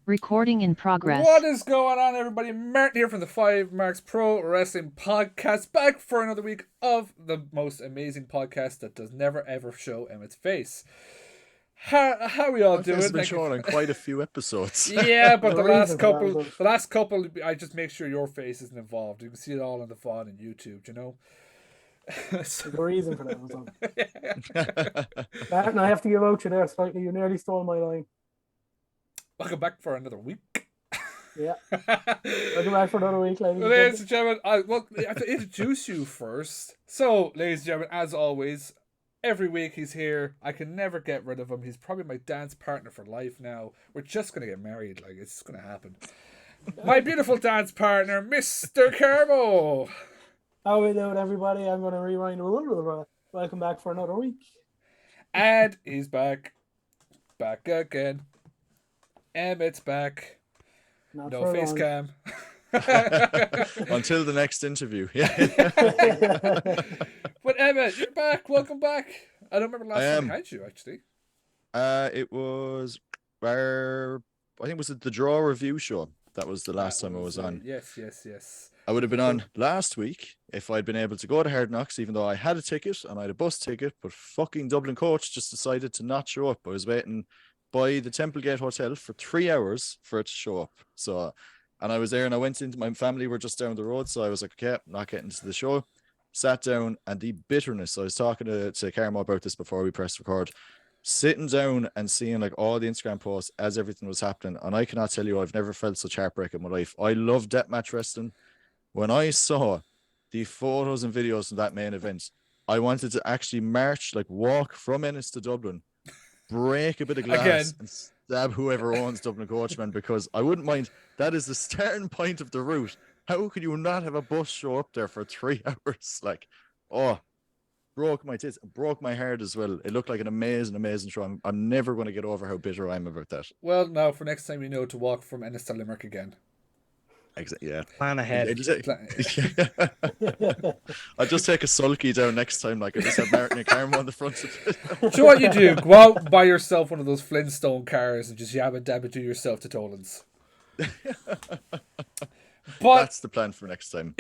Recording in progress. What is going on, everybody? Martin here from the 5Marks Pro Wrestling Podcast, back for another week of the most amazing podcast that does never ever show Emmet's face. How we all doing? It's been shown on quite a few episodes. Yeah, but the last couple, I just make sure your face isn't involved. You can see it all on the VOD and YouTube, you know. So, the reason for that was on. Martin, I have to give out you there slightly. You nearly stole my line. Welcome back for another week. Yeah. Welcome back for another week, ladies and gentlemen. I have to introduce you first. So, ladies and gentlemen, as always, every week he's here. I can never get rid of him. He's probably my dance partner for life now. We're just going to get married. Like, it's going to happen. My beautiful dance partner, Mr. Carmo. How are we doing, everybody? I'm going to rewind a little. Welcome back for another week. And he's back. Back again. Emmet's back. Not no face cam. Until the next interview. Yeah. But Emmet, you're back. Welcome back. I don't remember last time I had you, actually. It was I think it was the Draw review show. That was the last time I was on. Yes. I would have been on last week if I'd been able to go to Hard Knocks, even though I had a ticket and I had a bus ticket, but fucking Dublin coach just decided to not show up. I was waiting by the Templegate Hotel for 3 hours for it to show up. So, and I was there and I went into, my family were just down the road. So I was like, okay, not getting to the show. Sat down, and the bitterness, I was talking to Carmo about this before we pressed record, sitting down and seeing like all the Instagram posts as everything was happening. And I cannot tell you, I've never felt such heartbreak in my life. I love deathmatch wrestling. When I saw the photos and videos of that main event, I wanted to actually walk from Ennis to Dublin, break a bit of glass and stab whoever owns Dublin Coachman, because I wouldn't mind. That is the starting point of the route. How could you not have a bus show up there for 3 hours? Like, broke my tits, broke my heart as well. It looked like an amazing show. I'm never going to get over how bitter I am about that. Well, now for next time, you know to walk from Ennis to Limerick again. Exactly. Yeah. Plan ahead. I'll just take a sulky down next time. Like I just have Martin and Carmo on the front of it. Do you know what you do? Go out, buy yourself one of those Flintstone cars, and just yabba dabba do yourself to Tolan's. But that's the plan for next time.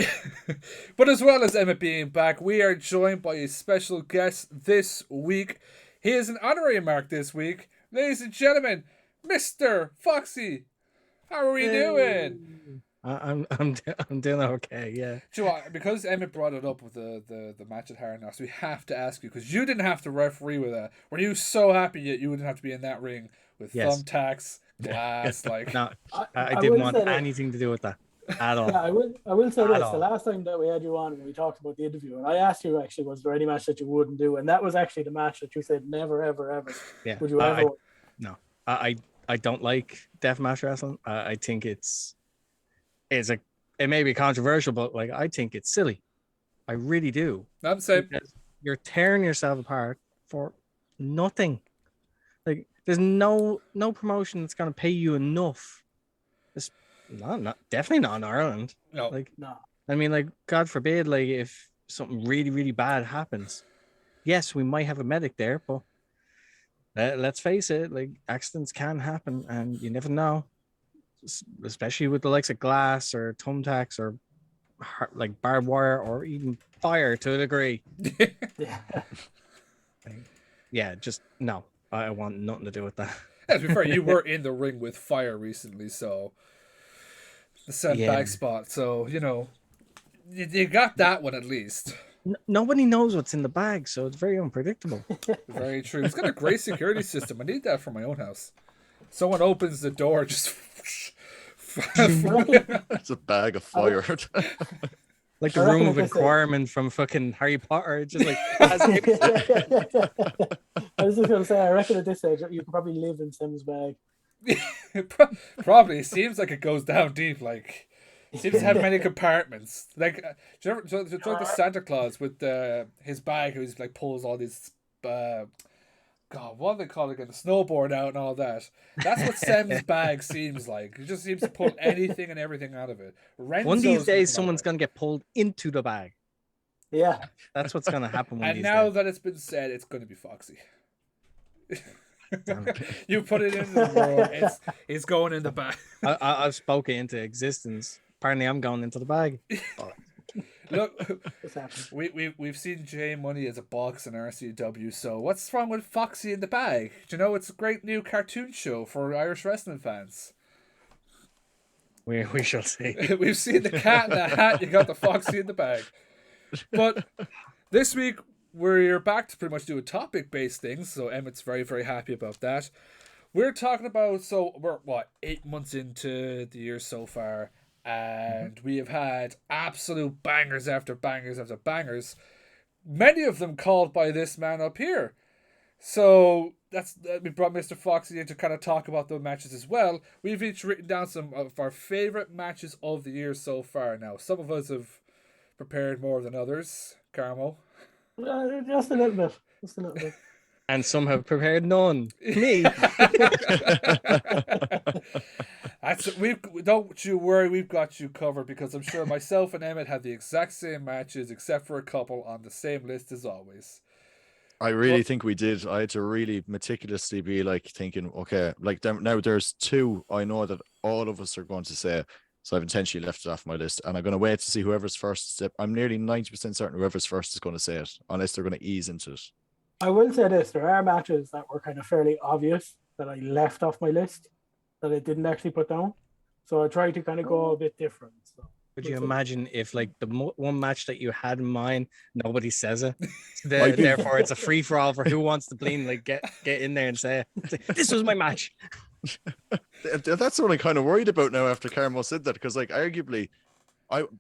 But as well as Emmet being back, we are joined by a special guest this week. He is an honorary mark this week, ladies and gentlemen, Mr. Foxy. How are we doing? I'm doing okay, yeah. Do you know what? Because Emmet brought it up with the match at Hard Knocks, we have to ask you, because you didn't have to referee with that. Were you so happy that you wouldn't have to be in that ring with thumbtacks, glass, like? No, I didn't want anything to do with that at all. Yeah, I will say this. The last time that we had you on, we talked about the interview, and I asked you actually, was there any match that you wouldn't do? And that was actually the match that you said never, ever, ever. Yeah. Would you ever? No, I don't like deathmatch wrestling. I think it may be controversial, but like I think it's silly. I really do. I'm saying you're tearing yourself apart for nothing. Like there's no promotion that's gonna pay you enough. It's not definitely not in Ireland. No. Like no. I mean, like God forbid, like if something really, really bad happens, yes, we might have a medic there, but let's face it, like accidents can happen, and you never know. Especially with the likes of glass or thumbtacks or like barbed wire or even fire to a degree. Just no. I want nothing to do with that. Yeah, to be fair, you were in the ring with fire recently, so the sandbag spot. So you know, you got that one at least. Nobody knows what's in the bag, so it's very unpredictable. Very true. It's got a great security system. I need that for my own house. Someone opens the door, just it's a bag of fire. Like the room of requirement from fucking Harry Potter. It's just like I was just gonna say, I reckon at this age you could probably live in Sim's bag. Probably. It seems like it goes down deep. Like it seems to have many compartments. Like do you ever the Santa Claus with his bag, who's like pulls all these God, what do they call it again? The snowboard out and all that. That's what Sam's bag seems like. He just seems to pull anything and everything out of it. One of these days, someone's going to get pulled into the bag. Yeah. That's what's going to happen. And now that it's been said, it's going to be Foxy. Damn it. You put it into the world. It's going in the bag. I've spoken into existence. Apparently, I'm going into the bag. Look, What's happening? we've seen J Money as a box in RCW. So what's wrong with Foxy in the Bag? Do you know it's a great new cartoon show for Irish wrestling fans? We shall see. We've seen the cat in the hat. You got the Foxy in the Bag. But this week we're back to pretty much doing topic-based things. So Emmett's very, very happy about that. We're talking about, so we're 8 months into the year so far, and we have had absolute bangers after bangers after bangers, many of them called by this man up here. So we brought Mr. Foxy in to kind of talk about the matches as well. We've each written down some of our favorite matches of the year so far. Now, some of us have prepared more than others. Carmo. Just a little bit. Just a little bit. And some have prepared none. Me. Don't you worry, we've got you covered, because I'm sure myself and Emmett had the exact same matches except for a couple on the same list as always. I really think we did. I had to really meticulously be like thinking, okay, like now there's two I know that all of us are going to say, so I've intentionally left it off my list, and I'm going to wait to see whoever's first. I'm nearly 90% certain whoever's first is going to say it, unless they're going to ease into it. I will say this: there are matches that were kind of fairly obvious that I left off my list that I didn't actually put down. So I tried to kind of go a bit different. So. Could you imagine if, like, the one match that you had in mind, nobody says it? Therefore, it's a free for all for who wants to bleed, like get in there and say it. Like, this was my match. That's what I'm kind of worried about now after Carmo said that, because like arguably,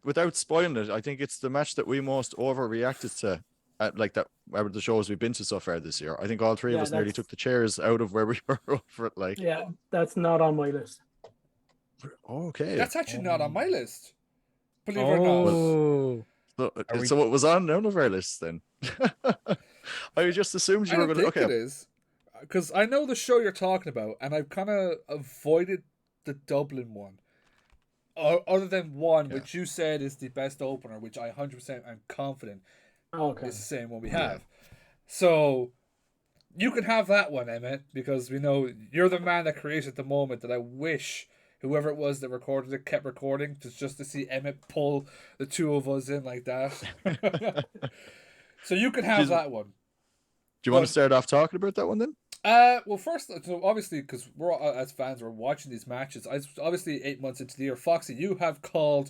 without spoiling it, I think it's the match that we most overreacted to at like that out of the shows we've been to so far this year. I think all three of us nearly took the chairs out of where we were over it. Like, yeah, that's not on my list. Okay, that's actually not on my list. Believe it or not. So what was on none of our lists then? I just assumed you were going to. Okay, it is, because I know the show you're talking about, and I've kind of avoided the Dublin one. Other than one, which you said is the best opener, which I 100% am confident is the same one we have. So you can have that one, Emmett, because we know you're the man that created the moment that I wish whoever it was that recorded it kept recording, just to see Emmett pull the two of us in like that. So you can have that one. Do you want to start off talking about that one then? Well, first, so obviously, because we're as fans, we're watching these matches. Obviously, 8 months into the year, Foxy, you have called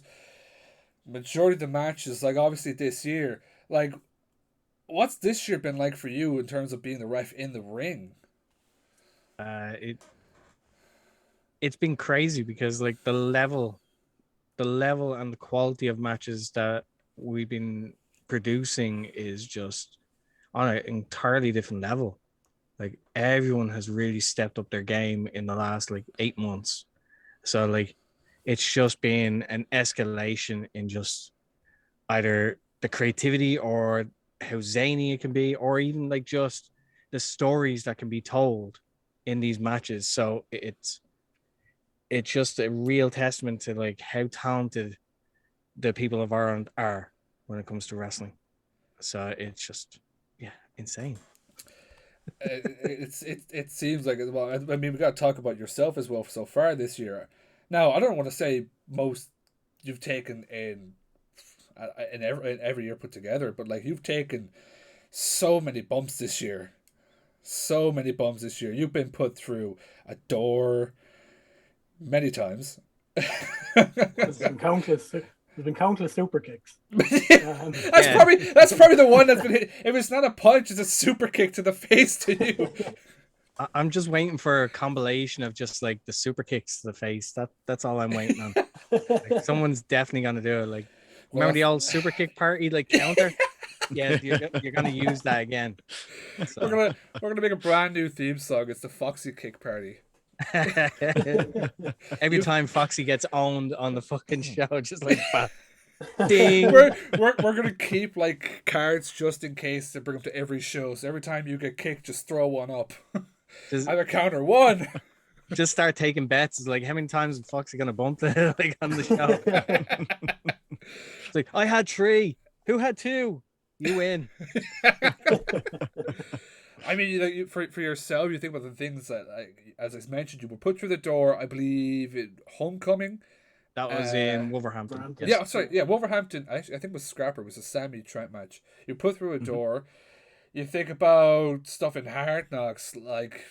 majority of the matches. Like, obviously, this year, like, what's this year been like for you in terms of being the ref in the ring? It's been crazy because, like, the level and the quality of matches that we've been producing is just on an entirely different level. Like, everyone has really stepped up their game in the last, like, 8 months. So, like, it's just been an escalation in just either the creativity or how zany it can be, or even, like, just the stories that can be told in these matches. So it's just a real testament to, like, how talented the people of Ireland are when it comes to wrestling. So it's just, insane. It seems like, well, I mean, we got to talk about yourself as well so far this year. Now, I don't want to say most you've taken in every year put together, but like, you've taken so many bumps this year. You've been put through a door many times. There's been countless super kicks. That's probably the one that's been hit. If it's not a punch, it's a super kick to the face to you. I'm just waiting for a combination of just, like, the super kicks to the face. That's all I'm waiting on. Like, someone's definitely gonna do it. Like, remember the old super kick party, like, counter? Yeah, you're gonna use that again. So. We're gonna make a brand new theme song. It's the Foxy Kick Party. Every time Foxy gets owned on the fucking show, just like, ding. We're gonna keep, like, cards just in case to bring them to every show. So every time you get kicked, just throw one up. I have a counter 1. Just start taking bets. It's like, how many times is Foxy gonna bump it, like, on the show? It's like, I had 3. Who had 2? You win. I mean, like, for yourself, you think about the things that, like, as I mentioned, you were put through the door. I believe in Homecoming. That was in Wolverhampton. Wolverhampton. Yes. Yeah, sorry, yeah, Wolverhampton. I think it was Scrapper. It was a Sammy Trent match. You put through a door. You think about stuff in Hard Knocks, like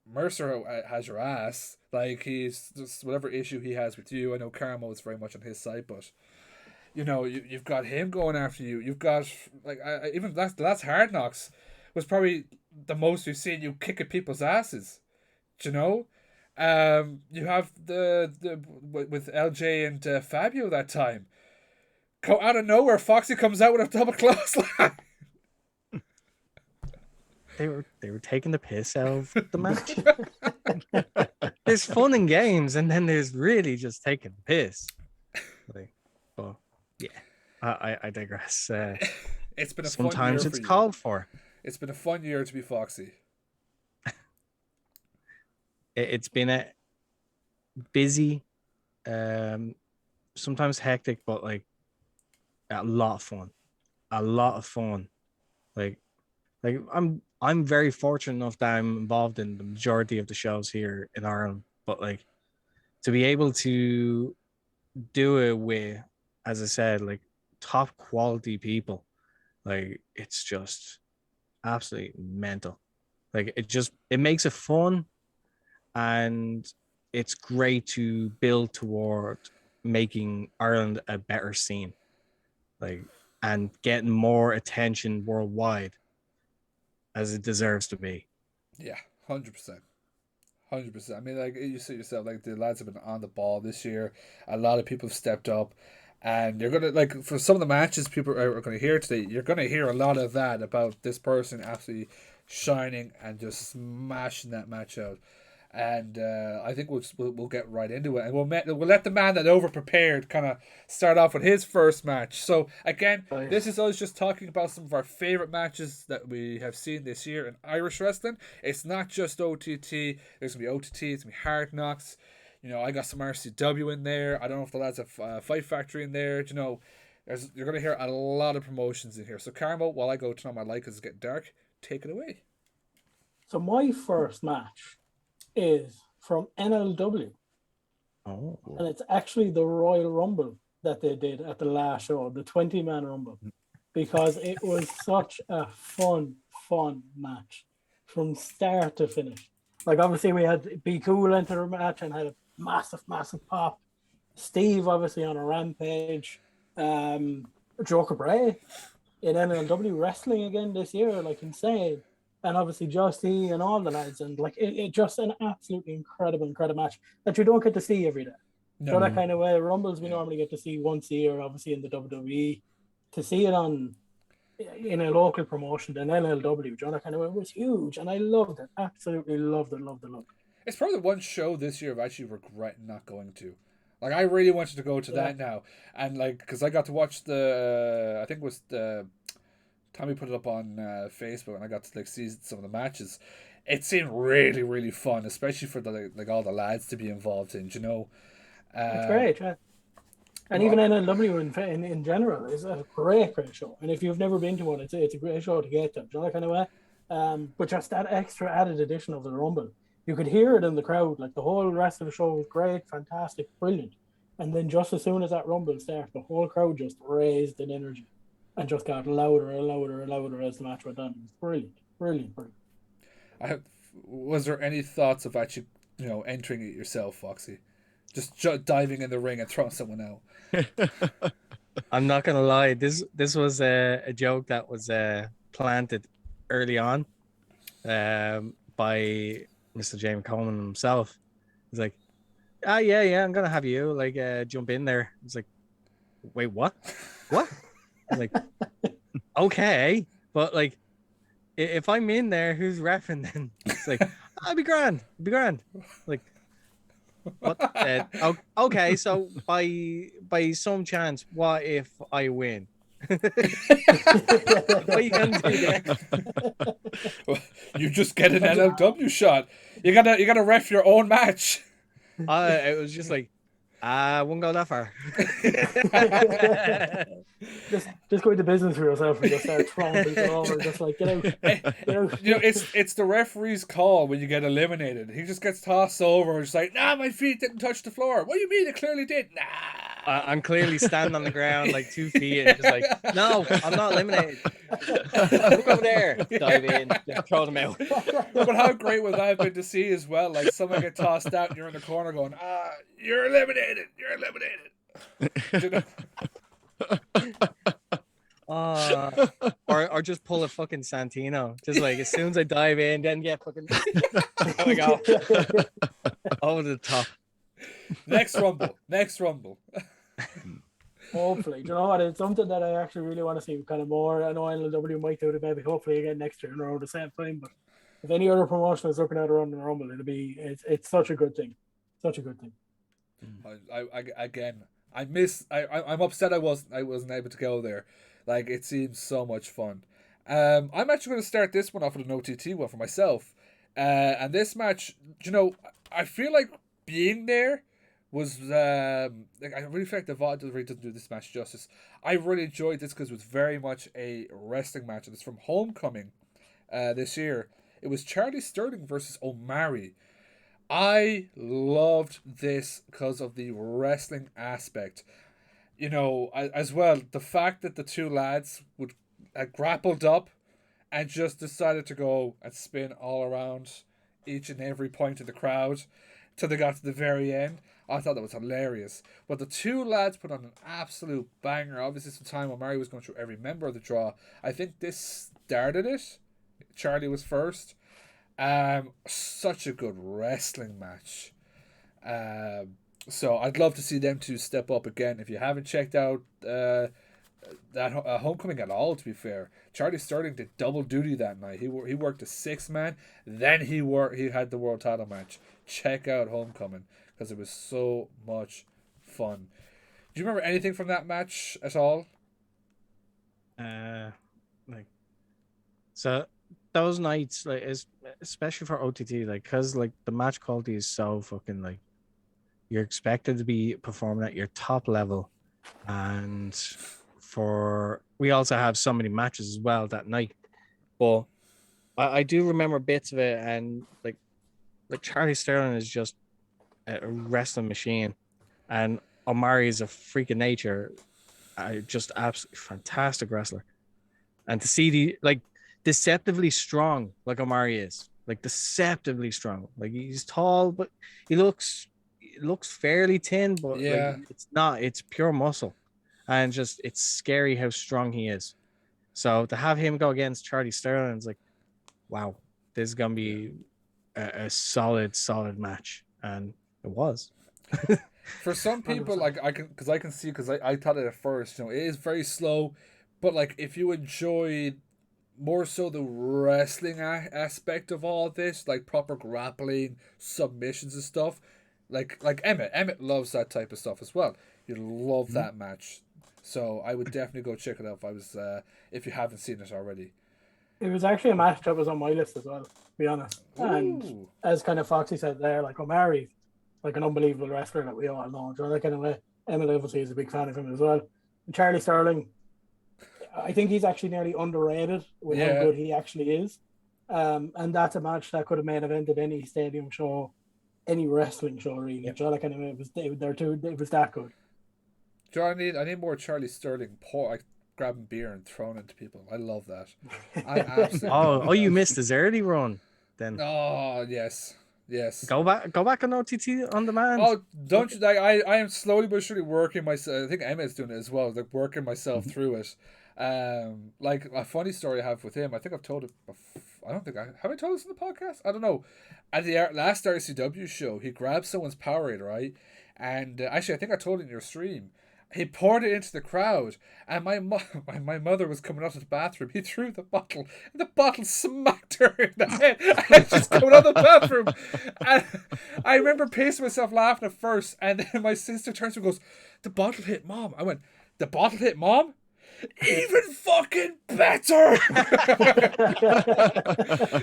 Mercer has your ass. Like, he's just whatever issue he has with you. I know Carmo is very much on his side, but you know, you've got him going after you. You've got, like, even that's Hard Knocks was probably the most we've seen you kick at people's asses. Do you know? You have the with LJ and Fabio that time. Out of nowhere, Foxy comes out with a double clothesline. They were taking the piss out of the match. There's fun in games, and then there's really just taking the piss. Like, oh yeah, I digress. It's been a sometimes fun year it's for you. called for. It's been a fun year to be Foxy. It's been a busy, sometimes hectic, but like a lot of fun. A lot of fun. Like I'm very fortunate enough that I'm involved in the majority of the shows here in Ireland, but like to be able to do it with, as I said, like top quality people, like it's just absolutely mental. Like it makes it fun, and it's great to build toward making Ireland a better scene, like, and getting more attention worldwide as it deserves to be. Yeah, 100%. 100%. I mean, like, you see yourself, like, the lads have been on the ball this year. A lot of people have stepped up. And you're going to, like, for some of the matches people are going to hear today, you're going to hear a lot of that about this person absolutely shining and just smashing that match out. And I think we'll get right into it, and we'll let the man that over prepared kind of start off with his first match. So again, this is us just talking about some of our favorite matches that we have seen this year in Irish wrestling. It's not just OTT. There's gonna be OTT. It's gonna be Hard Knocks. You know, I got some RCW in there. I don't know if the lads have Fight Factory in there. You know, you're gonna hear a lot of promotions in here. So Carmo, while I go turn on my light because it's getting dark, take it away. So my first match is from NLW. Oh. And it's actually the Royal Rumble that they did at the last show, the 20-man Rumble, because it was such a fun match from start to finish. Like, obviously we had Be Cool enter the match and had a massive pop. Steve obviously on a rampage. Joker Bray in NLW wrestling again this year, like insane. And obviously Justy and all the lads, and like it just an absolutely incredible match that you don't get to see every day. No. So that kind of way, Rumbles we normally get to see once a year, obviously in the WWE. To see it in a local promotion, in NLW, that kind of way, was huge, and I loved it. Absolutely loved it. It's probably the one show this year I've actually regretting not going to. Like, I really wanted to go to that now, and like, because I got to watch I think it was the Tommy put it up on Facebook, and I got to like see some of the matches. It seemed really, really fun, especially for the like all the lads to be involved in. You know, it's great, yeah. And even NLW in general is a great show. And if you've never been to one, it's a great show to get to. Do you know that kind of way? But just that extra added addition of the Rumble, you could hear it in the crowd. Like, the whole rest of the show was great, fantastic, brilliant. And then just as soon as that Rumble started, the whole crowd just raised in energy and just got louder and louder and louder as the match went on. It was brilliant. Was there any thoughts of actually, you know, entering it yourself, Foxy? Just diving in the ring and throwing someone out. I'm not gonna lie. This was a joke that was planted early on by Mr. James Coleman himself. He's like, yeah, I'm gonna have you like jump in there. It's like, wait, what? I'm like, okay, but like, if I'm in there, who's reffing then? It's like, I'd be grand. Like, what? Okay, so by some chance, what if I win? What are you gonna do there? Well, you just get an NLW shot. You gotta ref your own match. It was just like, I wouldn't go that far. Just go into business for yourself and just start throwing people over. Just like get out, get out. You know, it's the referee's call when you get eliminated. He just gets tossed over and just like, nah, my feet didn't touch the floor. What do you mean? It clearly did. Nah. I'm clearly standing on the ground like 2 feet and just like, no, I'm not eliminated. Look over there. Dive in, throw them out. But how great would that have been to see as well? Like someone get tossed out and you're in the corner going, you're eliminated. You're eliminated. You know? Or just pull a fucking Santino. Just like as soon as I dive in, then get fucking there we go. Over the top. Next rumble. Hopefully, do you know what? It's something that I actually really want to see kind of more. I know NLW might do it maybe hopefully again next year in around the same time. But if any other promotion is looking at around the Rumble, it's such a good thing. Such a good thing. I'm upset I wasn't able to go there. Like it seems so much fun. I'm actually going to start this one off with an OTT one for myself. And this match, you know, I feel like being there was like I really feel like the VOD really doesn't do this match justice. I really enjoyed this because it was very much a wrestling match. It's from Homecoming this year. It was Charlie Sterling versus Omari. I loved this because of the wrestling aspect. You know, as well, the fact that the two lads would grappled up and just decided to go and spin all around each and every point of the crowd till they got to the very end. I thought that was hilarious. But the two lads put on an absolute banger. Obviously, some time Omari was going through every member of the draw. I think this started it. Charlie was first. Such a good wrestling match. So I'd love to see them two step up again. If you haven't checked out that Homecoming at all, to be fair, Charlie Sterling did double duty that night. He worked a 6-man, then he had the world title match. Check out Homecoming because it was so much fun. Do you remember anything from that match at all? So those nights, like, especially for OTT, like, cause like the match quality is so fucking like, you're expected to be performing at your top level, and we also have so many matches as well that night. But I do remember bits of it, and like Charlie Sterling is just a wrestling machine, and Omari is a freak of nature. Just absolutely fantastic wrestler, and to see deceptively strong like Omari is, like deceptively strong. Like he's tall, but he looks fairly thin, but yeah, like, it's not. It's pure muscle, and just it's scary how strong he is. So to have him go against Charlie Sterling, it's like, wow, this is gonna be a solid match, and it was. For some people, 100%. Like I can see, because I thought it at first, you know, it is very slow, but like if you enjoyed more so the wrestling aspect of all this, like proper grappling, submissions and stuff, like Emmet loves that type of stuff as well. You'll love that match. So I would definitely go check it out if you haven't seen it already. It was actually a match that was on my list as well, to be honest. Ooh. And as kind of Foxy said there, like Omari, like an unbelievable wrestler that we all know. That kind of way. Emmet obviously is a big fan of him as well. And Charlie Sterling, I think he's actually nearly underrated with how good he actually is. And that's a match that could have main evented any stadium show, any wrestling show really. Yep. That kind of it was that good. Joe, I need more Charlie Sterling grabbing beer and throwing it to people. I love that. I absolutely you missed his early run then. Oh yes. Go back on OTT on demand. Oh, don't you? I am slowly but surely working myself. I think Emmet's doing it as well. Like working myself through it. Like a funny story I have with him. I think I've told it. I don't think have I told this in the podcast? I don't know. At the last RCW show, he grabbed someone's Powerade, right? And actually, I think I told it in your stream. He poured it into the crowd, and my mother was coming out of the bathroom. He threw the bottle, and the bottle smacked her in the head. And she's coming out of the bathroom. And I remember pacing myself laughing at first, and then my sister turns to me and goes, "The bottle hit Mom." I went, "The bottle hit Mom?" even fucking better.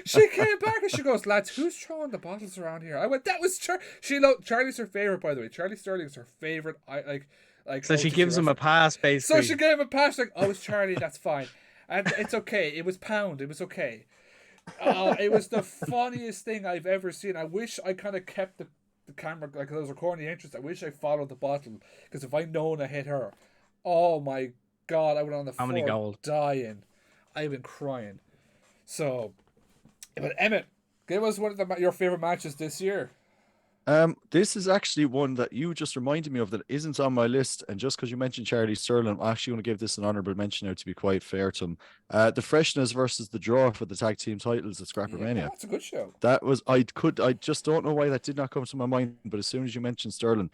She came back and she goes, lads, who's throwing the bottles around here? I went, that was Charlie's her favorite, by the way. Charlie Sterling's her favorite. So she OTT gives him a wrestler. pass, basically. So she gave him a pass, like, oh, it's Charlie, that's fine. And it's okay. It was Pound. It was okay. It was the funniest thing I've ever seen. I wish I kind of kept the camera, like, I was recording the entrance. I wish I followed the bottle, because if I'd known I hit her, oh my God, I went on the How many floor gold? dying. I've been crying. So, but Emmett, give us one of your favorite matches this year. This is actually one that you just reminded me of that isn't on my list, and just because you mentioned Charlie Sterling, I'm actually going to give this an honorable mention now to be quite fair to him. The Freshness versus the Draw for the tag team titles at Scrappermania. Yeah, that's a good show. That was I just don't know why that did not come to my mind, but as soon as you mentioned Sterling,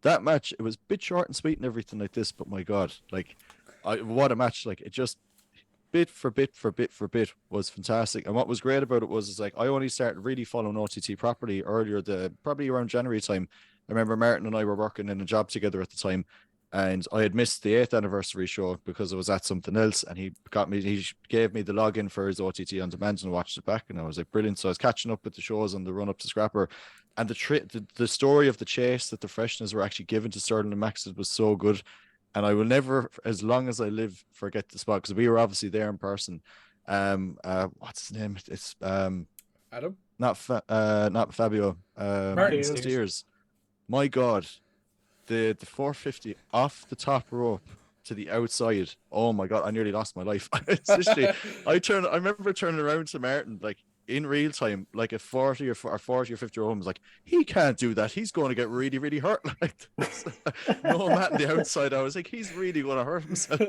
that match, it was a bit short and sweet and everything like this, but my God, like, what a match! Like, it just bit for bit was fantastic. And what was great about it was like, I only started really following OTT properly earlier, probably around January time. I remember Martin and I were working in a job together at the time, and I had missed the 8th anniversary show because I was at something else, and he gave me the login for his OTT on demand, and I watched it back, and I was like, brilliant. So I was catching up with the shows on the run up to Scrapper, and the story of the chase that the Freshness were actually given to Sterling and Max was so good. And I will never, as long as I live, forget the spot, because we were obviously there in person. What's his name? It's Adam? Not Fabio. Martin Steers. My God, the 450 off the top rope to the outside. Oh my God, I nearly lost my life. It's literally, I remember turning around to Martin, like, in real time, like a 40 or 50-year-old woman was like, he can't do that. He's going to get really, really hurt. Like this. No, Matt on the outside, I was like, he's really going to hurt himself.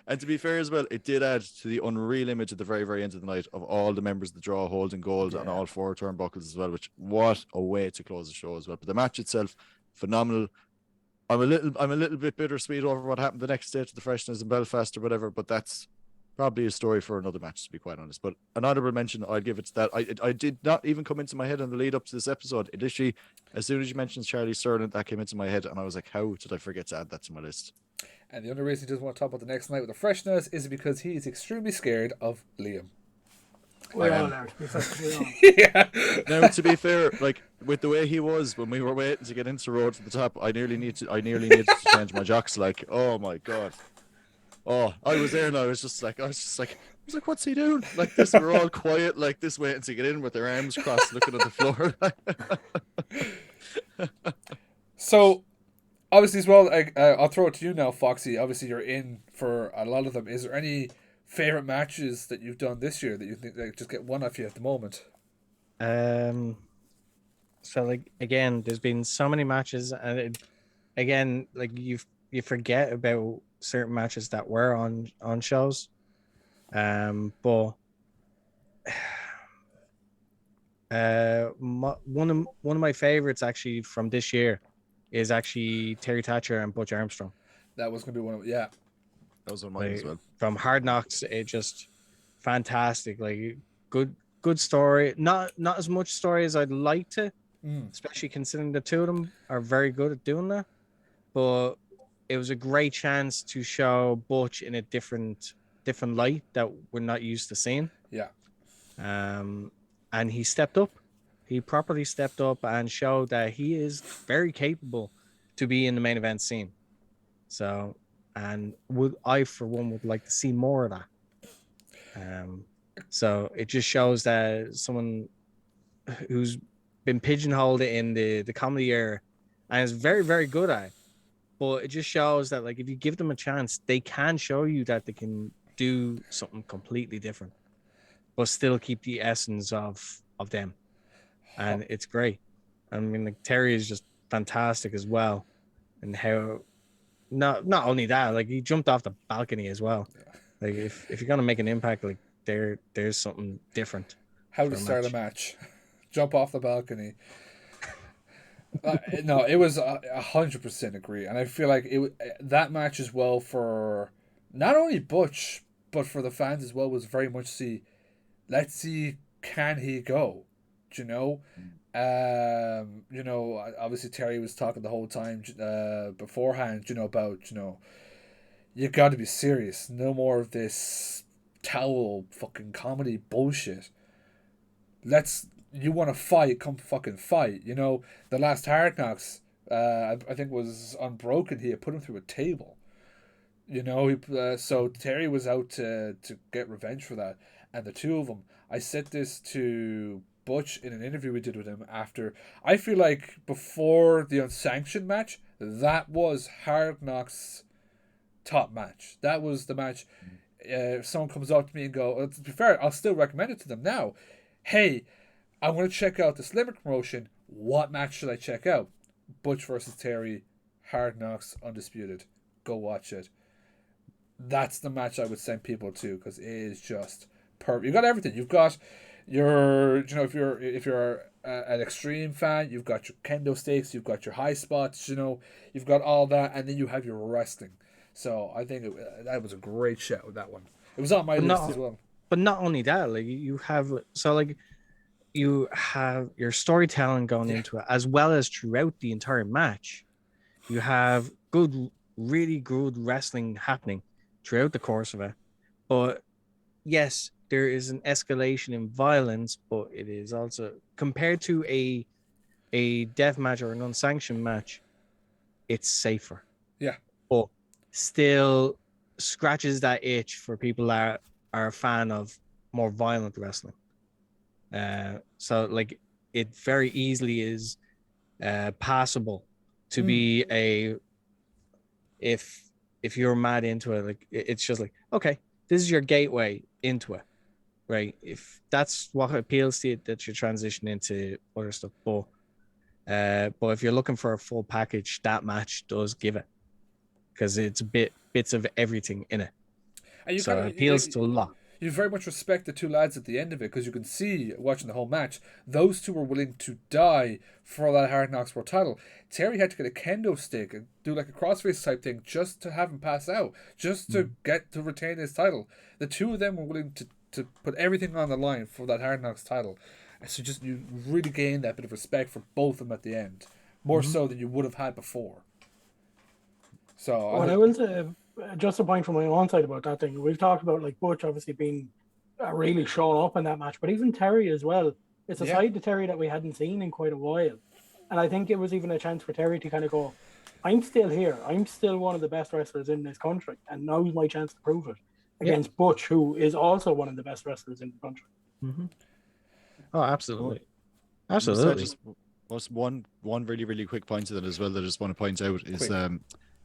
And to be fair as well, it did add to the unreal image at the very, very end of the night of all the members of the Draw holding gold on all 4 turnbuckles as well, which, what a way to close the show as well. But the match itself, phenomenal. I'm a little bit bittersweet over what happened the next day to the Freshness in Belfast or whatever, but that's probably a story for another match, to be quite honest. But an honorable mention, I'd give it to that. I did not even come into my head on the lead up to this episode. It literally, as soon as you mentioned Charlie Sterling, that came into my head, and I was like, how did I forget to add that to my list? And the only reason he doesn't want to talk about the next night with the Freshness is because he is extremely scared of Liam. We all are. We all. Yeah. Now, to be fair, like, with the way he was when we were waiting to get into the road to the top, I nearly needed to change my jocks. Like, oh my God. Oh, I was there and I was just like, what's he doing? Like this, we're all quiet, like this, waiting to get in with their arms crossed, looking at the floor. So, obviously as well, I'll throw it to you now, Foxy. Obviously, you're in for a lot of them. Is there any favorite matches that you've done this year that you think, like, just get one off you at the moment? So, like, again, there's been so many matches, and again, like, you forget about certain matches that were on shows. But one of my favorites actually from this year is actually Terry Thatcher and Butch Armstrong. That was gonna be one of That was on mine as well. From Hard Knocks, it just fantastic. Like, good story. Not as much story as I'd like to, especially considering the two of them are very good at doing that. But it was a great chance to show Butch in a different light that we're not used to seeing. Yeah. And he stepped up. He properly stepped up and showed that he is very capable to be in the main event scene. So, and I for one would like to see more of that. So it just shows that someone who's been pigeonholed in the comedy era and is very, very good at it. But it just shows that, like, if you give them a chance, they can show you that they can do something completely different, but still keep the essence of them. And it's great. I mean, like, Terry is just fantastic as well. And how, not only that, like, he jumped off the balcony as well. Like, if you're going to make an impact, like, there's something different. How to start a match. Jump off the balcony. No, it was 100% agree, and I feel like that match as well, for not only Butch but for the fans as well, was very much let's see, can he go? Do you know? Obviously Terry was talking the whole time beforehand, about you got to be serious. No more of this towel fucking comedy bullshit. You want to fight, come fucking fight. You know, the last Hard Knocks, I think was Unbroken. He had put him through a table. You know, so Terry was out to get revenge for that, and the two of them. I said this to Butch in an interview we did with him after. I feel like before the unsanctioned match, that was Hard Knocks' top match. That was the match. If someone comes up to me and go, to be fair, I'll still recommend it to them now. Hey, I want to check out this Limerick promotion. What match should I check out? Butch versus Terry, Hard Knocks, Undisputed. Go watch it. That's the match I would send people to because it is just perfect. You've got everything. You've got if you're an extreme fan, you've got your kendo stakes, you've got your high spots, you've got all that, and then you have your wrestling. So I think that was a great shout with that one. It was on my list as well. But not only that, like you have your storytelling going into it, as well as throughout the entire match. You have really good wrestling happening throughout the course of it. But yes, there is an escalation in violence, but it is also compared to a death match or an unsanctioned match, it's safer. Yeah. But still scratches that itch for people that are a fan of more violent wrestling. So like it very easily is passable to be if you're mad into it, like it's just like, okay, this is your gateway into it, right? If that's what appeals to you, that you transition into other stuff. But if you're looking for a full package, that match does give it, because it's bits of everything in it. And it appeals to a lot. You very much respect the two lads at the end of it, because you can see, watching the whole match, those two were willing to die for that Hard Knocks World title. Terry had to get a kendo stick and do like a crossface type thing just to have him pass out, just to get to retain his title. The two of them were willing to put everything on the line for that Hard Knocks title. And so you really gained that bit of respect for both of them at the end, more so than you would have had before. So I will say, just a point from my own side about that thing. We've talked about like Butch obviously being really shown up in that match, but even Terry as well. It's a side to Terry that we hadn't seen in quite a while. And I think it was even a chance for Terry to kind of go, I'm still here. I'm still one of the best wrestlers in this country. And now's my chance to prove it against Butch, who is also one of the best wrestlers in the country. Mm-hmm. Oh, absolutely. Absolutely. Just one really, really quick point to that as well that I just want to point out is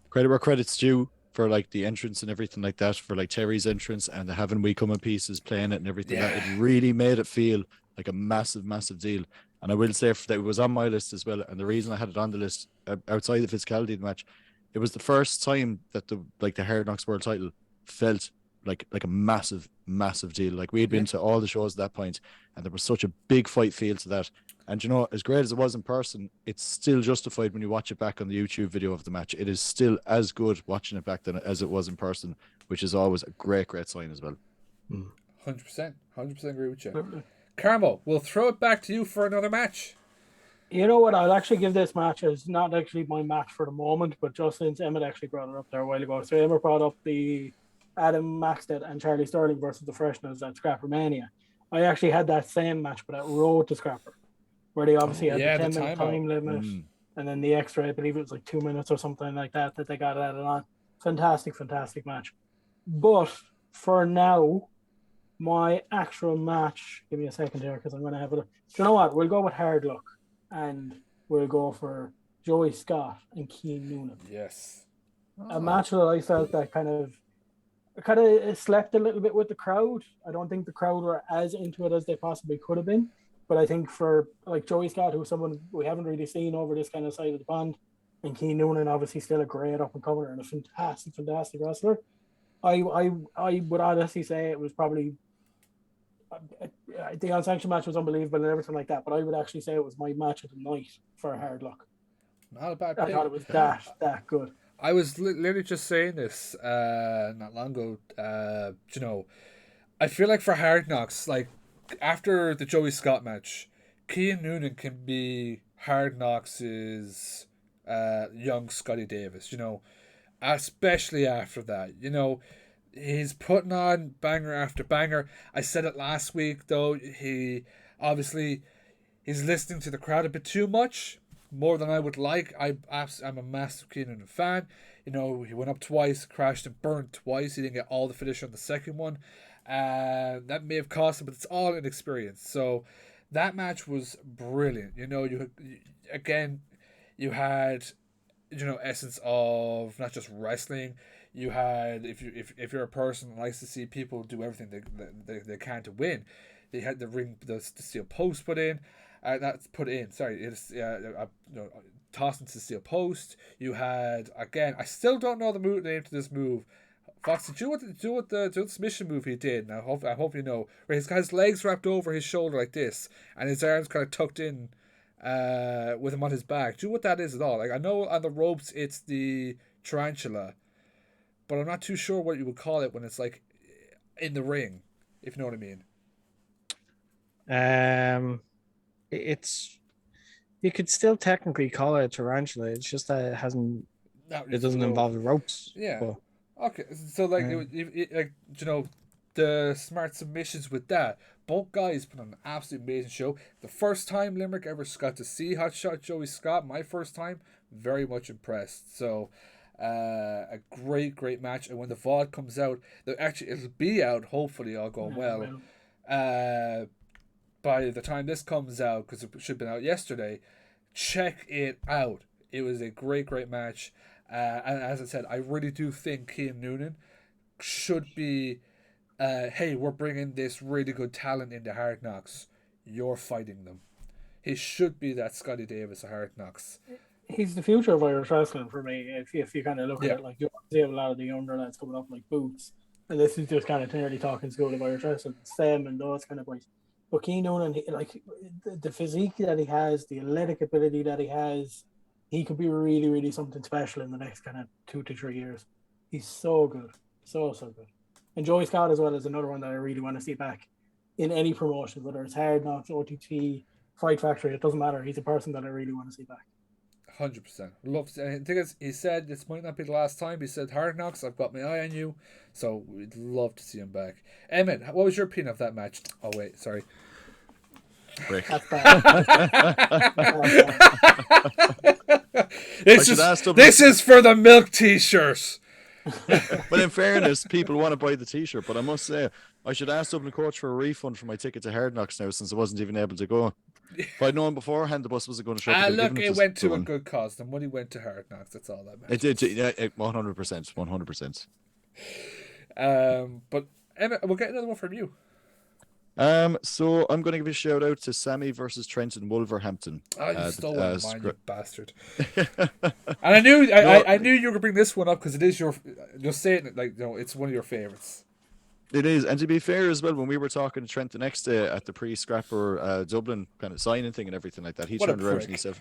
credit where credit's due for like the entrance and everything like that, for like Terry's entrance and the Having We Come in Pieces playing it and everything. That it really made it feel like a massive deal. And I will say that it was on my list as well. And the reason I had it on the list outside the physicality of the match, it was the first time that the Hard Knocks World title felt like a massive deal. Like we had been to all the shows at that point, and there was such a big fight feel to that. And as great as it was in person, it's still justified when you watch it back on the YouTube video of the match. It is still as good watching it back then as it was in person, which is always a great sign as well. 100% agree with you. Carmo, we'll throw it back to you for another match. You know what? I'll actually give this match as not actually my match for the moment, but just since Emmett actually brought it up there a while ago. So Emmett brought up the Adam Maxted and Charlie Sterling versus the Freshness at Scrapper Mania. I actually had that same match, but at Road to Scrapper, where they obviously had the 10-minute time limit, and then the extra, I believe it was like 2 minutes or something like that they got added on. Fantastic match. But for now, my actual match, give me a second here because I'm going to have it. Do you know what? We'll go with Hard Luck, and we'll go for Joey Scott and Keane Noonan. Yes. A match that I felt that kind of slept a little bit with the crowd. I don't think the crowd were as into it as they possibly could have been. But I think for like Joey Scott, who's someone we haven't really seen over this kind of side of the pond, and Keane Noonan, obviously still a great up and comer and a fantastic wrestler. I would honestly say it was probably the unsanctioned match was unbelievable and everything like that. But I would actually say it was my match of the night for Hard Luck. Not a bad pick. I thought it was that good. I was literally just saying this not long ago. I feel like for Hard Knocks, like after the Joey Scott match, Keane Noonan can be Hard Knocks' young Scotty Davis. especially after that. You know, he's putting on banger after banger. I said it last week, though. He obviously he's listening to the crowd a bit too much, more than I would like. I'm a massive Keenan fan. You know, he went up twice, crashed and burned twice. He didn't get all the finish on the second one. That may have cost him, but it's all inexperience. So that match was brilliant. You know, again, you had, you know, essence of not just wrestling. You had, if you're a person that likes to see people do everything they can to win, they had the steel post put in. That's put in. Sorry, it's tossed into the steel post. You had, again, I still don't know the name to this move. Foxy, do what the submission move he did. And I hope you know. Where he's got his legs wrapped over his shoulder like this, and his arms kind of tucked in, with him on his back. Do what that is at all. Like, I know on the ropes it's the tarantula, but I'm not too sure what you would call it when it's like in the ring, if you know what I mean. It's, you could still technically call it a tarantula. It's just that it doesn't involve the ropes. Yeah. But, okay. So like, like, you know, the smart submissions with that. Both guys put on an absolutely amazing show. The first time Limerick ever got to see Hotshot Joey Scott, my first time, very much impressed. So, a great match. And when the VOD comes out, it'll be out. Hopefully, all going well. By the time this comes out, because it should have been out yesterday, check it out. It was a great match. And as I said, I really do think Cian Noonan should be, hey, we're bringing this really good talent into Hard Knocks. You're fighting them. He should be that Scotty Davis of Hard Knocks. He's the future of Irish wrestling for me. If you kind of look at it, like, you see a lot of the younger lads coming up like Boots, and this is just kind of nearly talking school of Irish wrestling. Stem and those kind of boys. But Cian Noonan, like, the physique that he has, the athletic ability that he has, he could be really something special in the next kind of 2 to 3 years. He's so good, so good. And Joey Scott as well is another one that I really want to see back in any promotion, whether it's Hard Knocks, OTT, Fight Factory. It doesn't matter. He's a person that I really want to see back. 100%. Love. I think he said this might not be the last time. He said, Hard Knocks, I've got my eye on you. So we'd love to see him back. Emmett, what was your opinion of that match? Oh wait, sorry. This is for the milk t-shirt. But in fairness, people want to buy the t-shirt. But I must say, I should ask Dublin Coach for a refund for my ticket to Hard Knocks now, since I wasn't even able to go. If I'd known beforehand the bus wasn't going to show up. Look, it went to a good cause. The money went to Hard Knocks. That's all that matters. It did, yeah, 100%. But Emma, we'll get another one from you. So I'm going to give a shout out to Sammy versus Trent in Wolverhampton. Oh, you stole one of mine, you bastard. And I knew you were going to bring this one up because it is you're saying it like, you know, it's one of your favorites. It is, and to be fair as well, when we were talking to Trent the next day at the pre-Scrapper Dublin kind of signing thing and everything like that, he turned around and he said,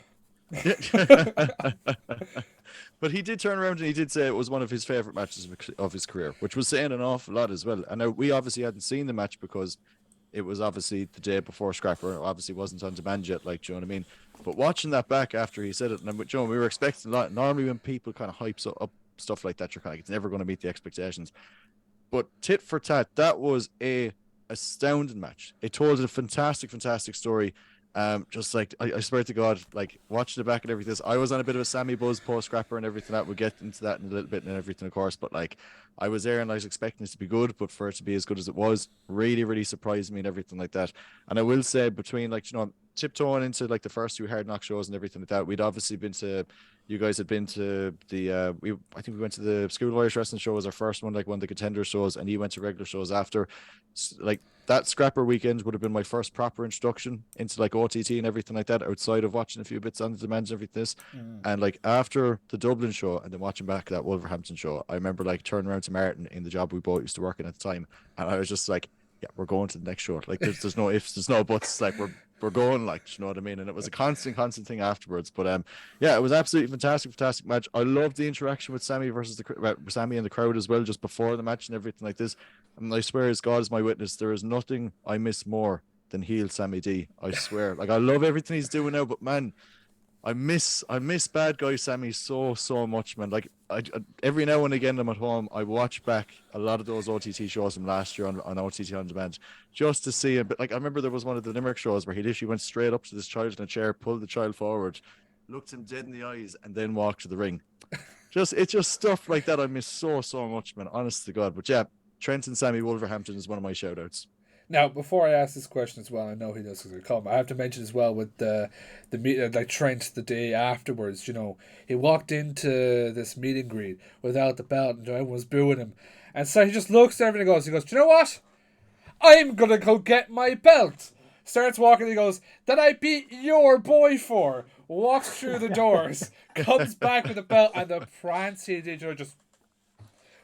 but he did turn around and he did say it was one of his favorite matches of his career, which was saying an awful lot as well. And now we obviously hadn't seen the match because it was obviously the day before Scrapper. It obviously wasn't on demand yet, like, do you know what I mean? But watching that back after he said it, and Joe, we were expecting a lot. Normally when people kind of hype up stuff like that, you're kind of like, it's never going to meet the expectations. But tit for tat, that was a astounding match. It told a fantastic story. Just like, I swear to God, like, watching it back and everything, I was on a bit of a Sammy buzz post-Scrapper and everything that. We'll get into that in a little bit and everything, of course. But, like, I was there and I was expecting it to be good, but for it to be as good as it was, really surprised me and everything like that. And I will say, between, like, you know, tiptoeing into, like, the first 2 Hard Knock shows and everything like that, we'd obviously been to, you guys had been to the, I think we went to the School of Irish Wrestling show as our first one, like one of the contender shows, and he went to regular shows after. Like, that Scrapper weekend would have been my first proper introduction into, like, OTT and everything like that, outside of watching a few bits on the demands and everything this. And, like, after the Dublin show and then watching back that Wolverhampton show, I remember, like, turning around to Martin in the job we both used to work in at the time, and I was just like, yeah, we're going to the next show. Like, there's no ifs, there's no buts. Like, we're going, like, you know what I mean? And it was a constant thing afterwards. But yeah, it was absolutely fantastic match. I loved the interaction with Sammy versus Sammy and the crowd as well, just before the match and everything like this. And I swear, as God is my witness, there is nothing I miss more than heel Sammy D. I swear. Like, I love everything he's doing now, but man, I miss bad guy Sammy so much, man. Like I every now and again I'm at home, I watch back a lot of those OTT shows from last year on OTT on demand just to see a bit. Like I remember there was one of the Limerick shows where he literally went straight up to this child in a chair, pulled the child forward, looked him dead in the eyes, and then walked to the ring. It's just stuff like that I miss so much, man. Honest to God. But yeah, Trent and Sammy Wolverhampton is one of my shout outs. Now, before I ask this question as well, I know he does because come. I have to mention as well with the meet like Trent the day afterwards. You know, he walked into this meet and greet without the belt, and everyone was booing him, and so he just looks at everyone and goes, "Do you know what? I'm gonna go get my belt." Starts walking. He goes, "That I beat your boy for." Walks through the doors, comes back with the belt, and the prance he did, just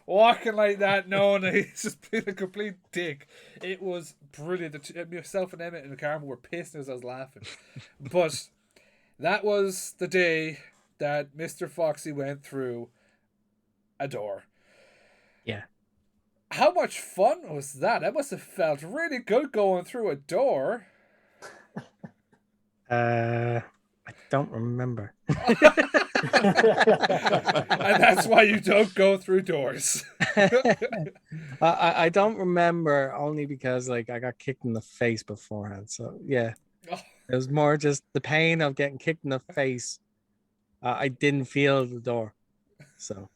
walking like that, knowing that he's just been a complete dick. It was brilliant. Myself and Emmet and Carmo were pissed as I was laughing. But that was the day that Mr. Foxy went through a door. Yeah. How much fun was that? That must have felt really good going through a door. I don't remember. And that's why you don't go through doors. I don't remember only because like I got kicked in the face beforehand. So yeah, it was more just the pain of getting kicked in the face. I didn't feel the door, so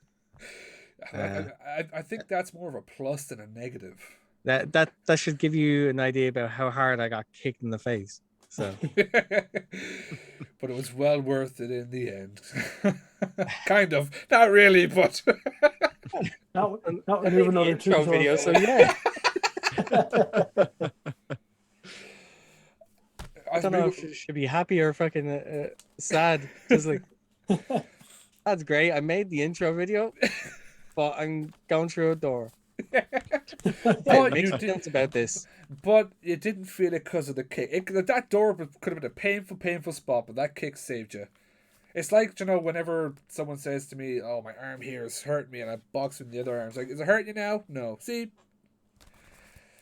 I think that's more of a plus than a negative. that should give you an idea about how hard I got kicked in the face. So, but it was well worth it in the end. Kind of, not really, but not when you have another intro video. So yeah. I don't know if you should be happy or fucking sad. Just like, that's great. I made the intro video, but I'm going through a door. But you didn't about this. But you didn't feel it because of the kick. That door could have been a painful spot, but that kick saved you. It's like, you know, whenever someone says to me, "Oh, my arm here is hurting me," and I box with the other arm. It's like, is it hurting you now? No. See?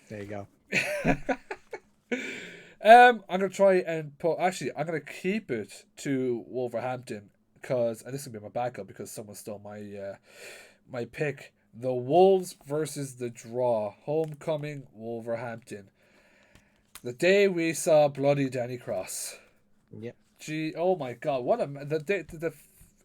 There you go. I'm gonna try and put. Actually, I'm gonna keep it to Wolverhampton because, and this will be my backup because someone stole my pick. The Wolves versus the Draw. Homecoming, Wolverhampton. The day we saw bloody Danny Cross. Yep. Gee, oh my God! The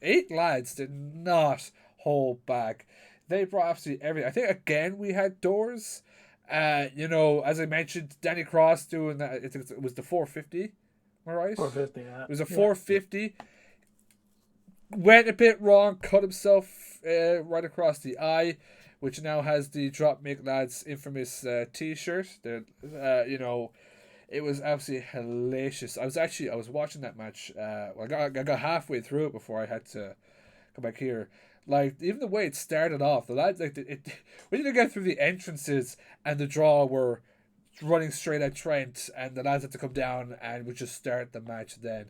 8 lads did not hold back. They brought absolutely everything. I think again we had doors. You know, as I mentioned, Danny Cross doing that. It was the 450. Am I right? 450. Yeah. It was a 450. Went a bit wrong. Cut himself right across the eye, which now has the Drop Make Lads infamous T-shirt. You know, it was absolutely hellacious. I was watching that match. I got halfway through it before I had to come back here. Like, even the way it started off, the lads when you get through the entrances and the Draw were running straight at Trent, and the lads had to come down and would just start the match then.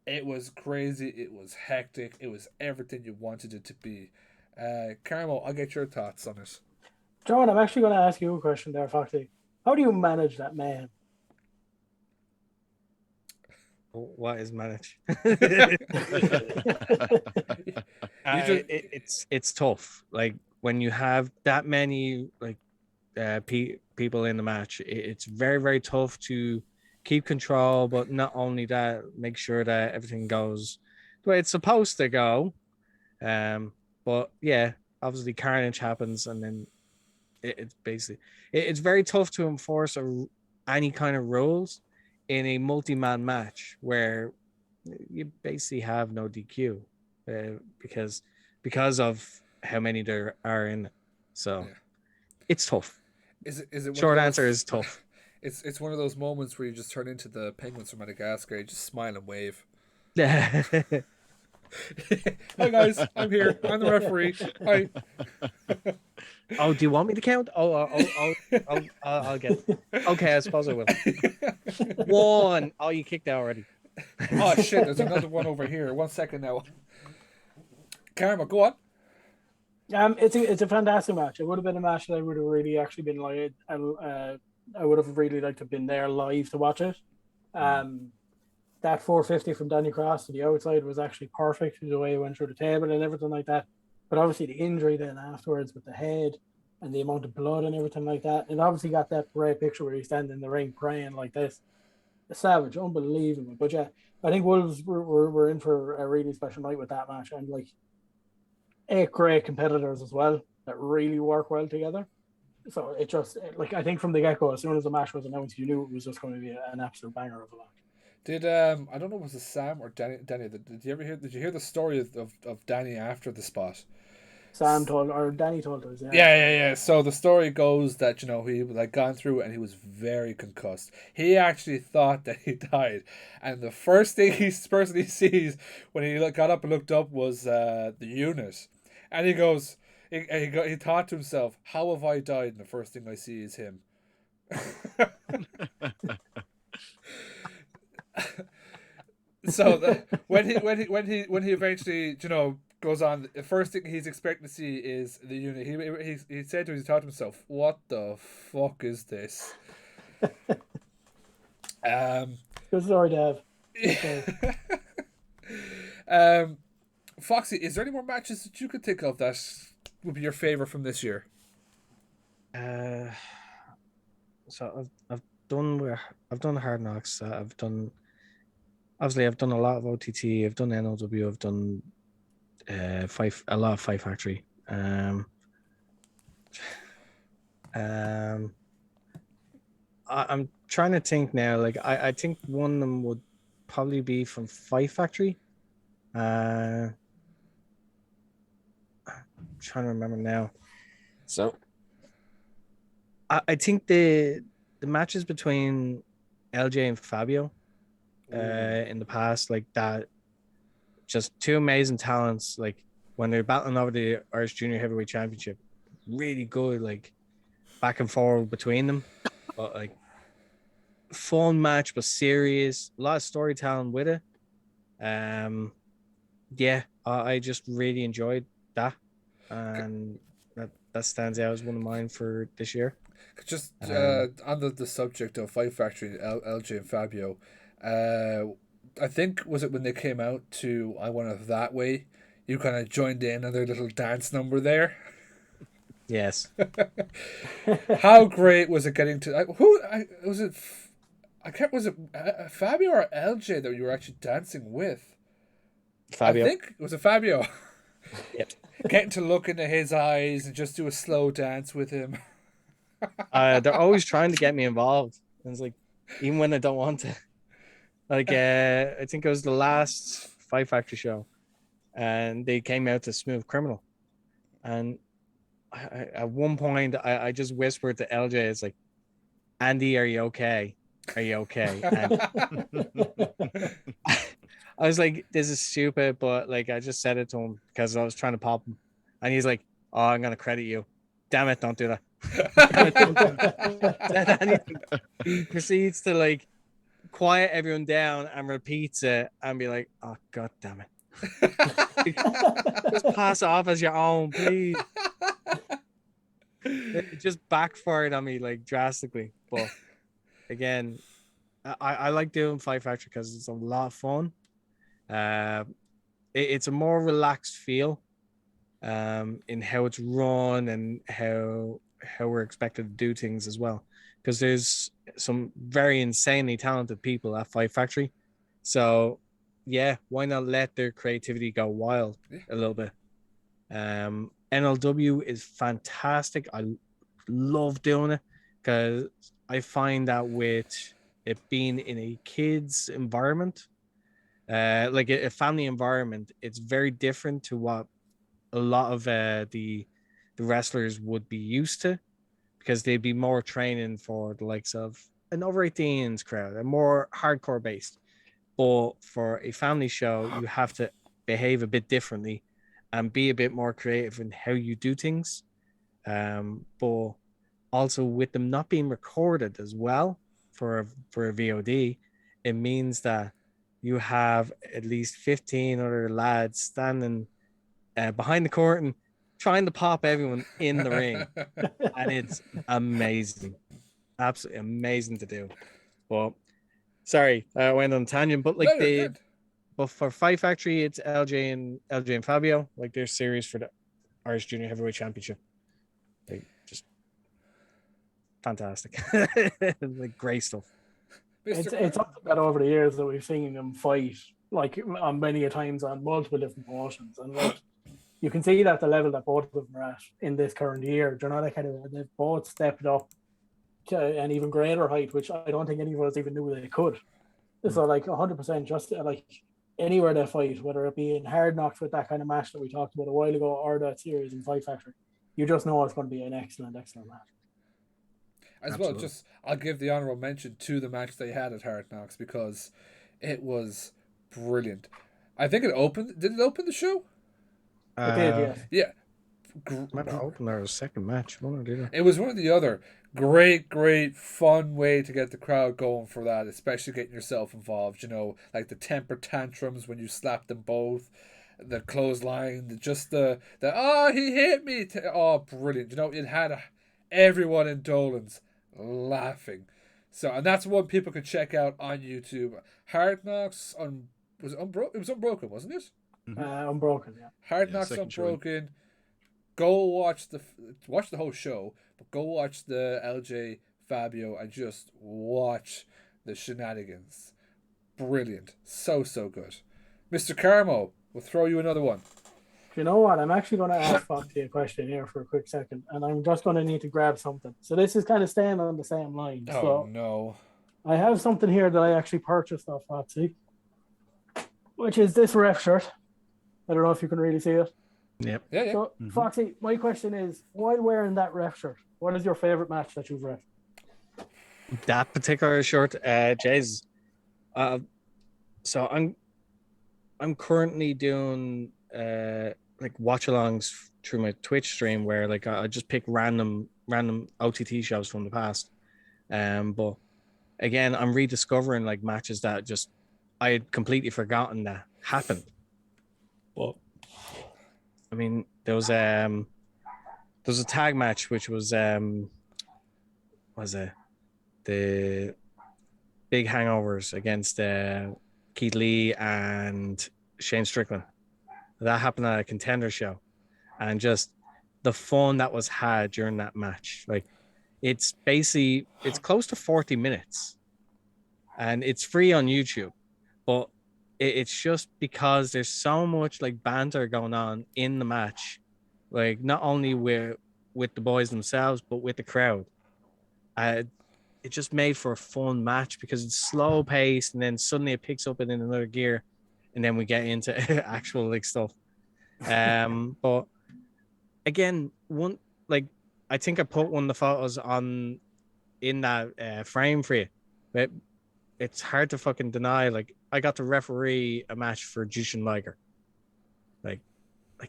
It was crazy. It was hectic. It was everything you wanted it to be. Carmo, I'll get your thoughts on it. John, I'm actually going to ask you a question there, Foxy. How do you manage that man? What is manage? Just... It's tough. Like when you have that many like people in the match, it's very, very tough to keep control, but not only that, make sure that everything goes the way it's supposed to go. But yeah, obviously carnage happens, and then it's basically it's very tough to enforce any kind of rules in a multi-man match where you basically have no DQ because of how many there are in it. So yeah. It's tough. Is it short answer is tough. It's one of those moments where you just turn into the penguins from Madagascar. You just smile and wave. Yeah. Hi guys, I'm here. I'm the referee. Hi. Oh, do you want me to count? I'll get it. Okay, I suppose I will. 1. Oh, you kicked out already. Oh shit! There's another one over here. 1 second now. Karma, go on. It's a fantastic match. It would have been a match that I would have really actually been like. I would have really liked to have been there live to watch it. that 450 from Danny Cross to the outside was actually perfect, the way he went through the table and everything like that. But obviously the injury then afterwards with the head and the amount of blood and everything like that, and obviously got that great picture where he's standing in the ring praying like this. A savage, unbelievable. But yeah, I think Wolves were in for a really special night with that match, and like 8 great competitors as well that really work well together. So it just, like, I think from the get go, as soon as the match was announced, you knew it was just going to be an absolute banger of a match. Did I don't know, was it Sam or Danny? Did you ever hear? Did you hear the story of Danny after the spot? Danny told us. Yeah. So the story goes that he like gone through and he was very concussed. He actually thought that he died, and the first person he sees when he got up and looked up was the unit, and he goes. He thought to himself, "How have I died?" And the first thing I see is him. So when he eventually goes on, the first thing he's expecting to see is the unit. He said to thought to himself, "What the fuck is this?" Good story, Dev. Foxy, is there any more matches that you could think of that would be your favorite from this year? So I've done Hard Knocks. I've done a lot of OTT. I've done NOW. I've done a lot of Five Factory. I'm trying to think now. Like I think one of them would probably be from Five Factory. I'm trying to remember now. So I think the matches between LJ and Fabio in the past, like that, just two amazing talents. Like when they're battling over the Irish Junior Heavyweight Championship, really good, like back and forward between them. But like fun match, but serious. A lot of storytelling with it. Yeah, I just really enjoyed that, and that stands out as one of mine for this year. Just on the subject of Fight Factory, LJ and Fabio, I think was it when they came out to I Want It That Way, you kind of joined in on their little dance number there. Yes. How great was it getting to was it? I can't. Was it Fabio or LJ that you were actually dancing with? Fabio. I think it was Fabio. Yep. Getting to look into his eyes and just do a slow dance with him. They're always trying to get me involved. And it's like, even when I don't want to. Like, I think it was the last Fight Factory show, and they came out to Smooth Criminal. And at one point, I just whispered to LJ, it's like, Andy, are you okay? Are you okay? And I was like, this is stupid, but like, I just said it to him because I was trying to pop him. And he's like, oh, I'm going to credit you. Damn it, don't do that. He proceeds to like quiet everyone down and repeats it and be like, oh, God damn it. Just pass it off as your own, please. It just backfired on me like drastically. But again, I like doing Fight Factory because it's a lot of fun. It's a more relaxed feel in how it's run and how we're expected to do things as well, because there's some very insanely talented people at Fight Factory. So yeah, why not let their creativity go wild a little bit? NLW is fantastic. I love doing it because I find that with it being in a kids environment, like a family environment, it's very different to what a lot of the wrestlers would be used to, because they'd be more training for the likes of an over 18s crowd and more hardcore based. But for a family show, you have to behave a bit differently and be a bit more creative in how you do things. But also with them not being recorded as well for a VOD, it means that you have at least 15 other lads standing behind the curtain trying to pop everyone in the ring. And it's amazing. Absolutely amazing to do. But Sorry, I went on a tangent, but like No, you're good. but for Fight Factory, it's LJ and Fabio, like their series for the Irish Junior Heavyweight Championship. Like just fantastic, like great stuff. It's something that over the years that we've seen them fight like on many a times on multiple different promotions, and like you can see that the level that both of them are at in this current year, they're not they've both stepped up to an even greater height, which I don't think any of us even knew they could. So like 100% just like anywhere they fight, whether it be in Hard Knocks with that kind of match that we talked about a while ago, or that series in Fight Factory, you just know it's going to be an excellent match. As Absolutely. well, just I'll give the honourable mention to the match they had at Hard Knocks because it was brilliant. I think it opened. Did it open the show? It did, yes. Yeah. Might have opened our second match. One or the other. It was one or the other. Great, fun way to get the crowd going for that, especially getting yourself involved. You know, like the temper tantrums when you slap them both, the clothesline, the oh, he hit me. Oh, brilliant. You know, it had everyone in Dolan's laughing. So, and that's one people could check out on YouTube. Hard Knocks was Unbroken. It was Unbroken, wasn't it? Unbroken, yeah. Hard Yeah, Knocks second showing. Unbroken. Go watch the whole show, but go watch the LJ Fabio and just watch the shenanigans. Brilliant, so good. Mr. Carmo, we'll throw you another one. You know what? I'm actually going to ask Foxy a question here for a quick second, and I'm just going to need to grab something. So this is kind of staying on the same line. Oh So no! I have something here that I actually purchased off Foxy, which is this ref shirt. I don't know if you can really see it. Yep. Yeah. So, Foxy, my question is, while wearing that ref shirt, what is your favorite match that you've ref? That particular shirt, Jez. So I'm currently doing like watch-alongs through my Twitch stream where like I just pick random OTT shows from the past. But again, I'm rediscovering like matches that just I had completely forgotten that happened. But I mean, there was a tag match which was the Big Hangovers against Keith Lee and Shane Strickland. That happened at a Contender show, and just the fun that was had during that match. Like, it's close to 40 minutes, and it's free on YouTube, but it's just because there's so much like banter going on in the match, like not only with the boys themselves, but with the crowd. It just made for a fun match because it's slow paced, and then suddenly it picks up in another gear, and then we get into actual like stuff. But again, one like I think I put one of the photos in that frame for you, but it's hard to fucking deny. Like, I got to referee a match for Jushin Liger. Like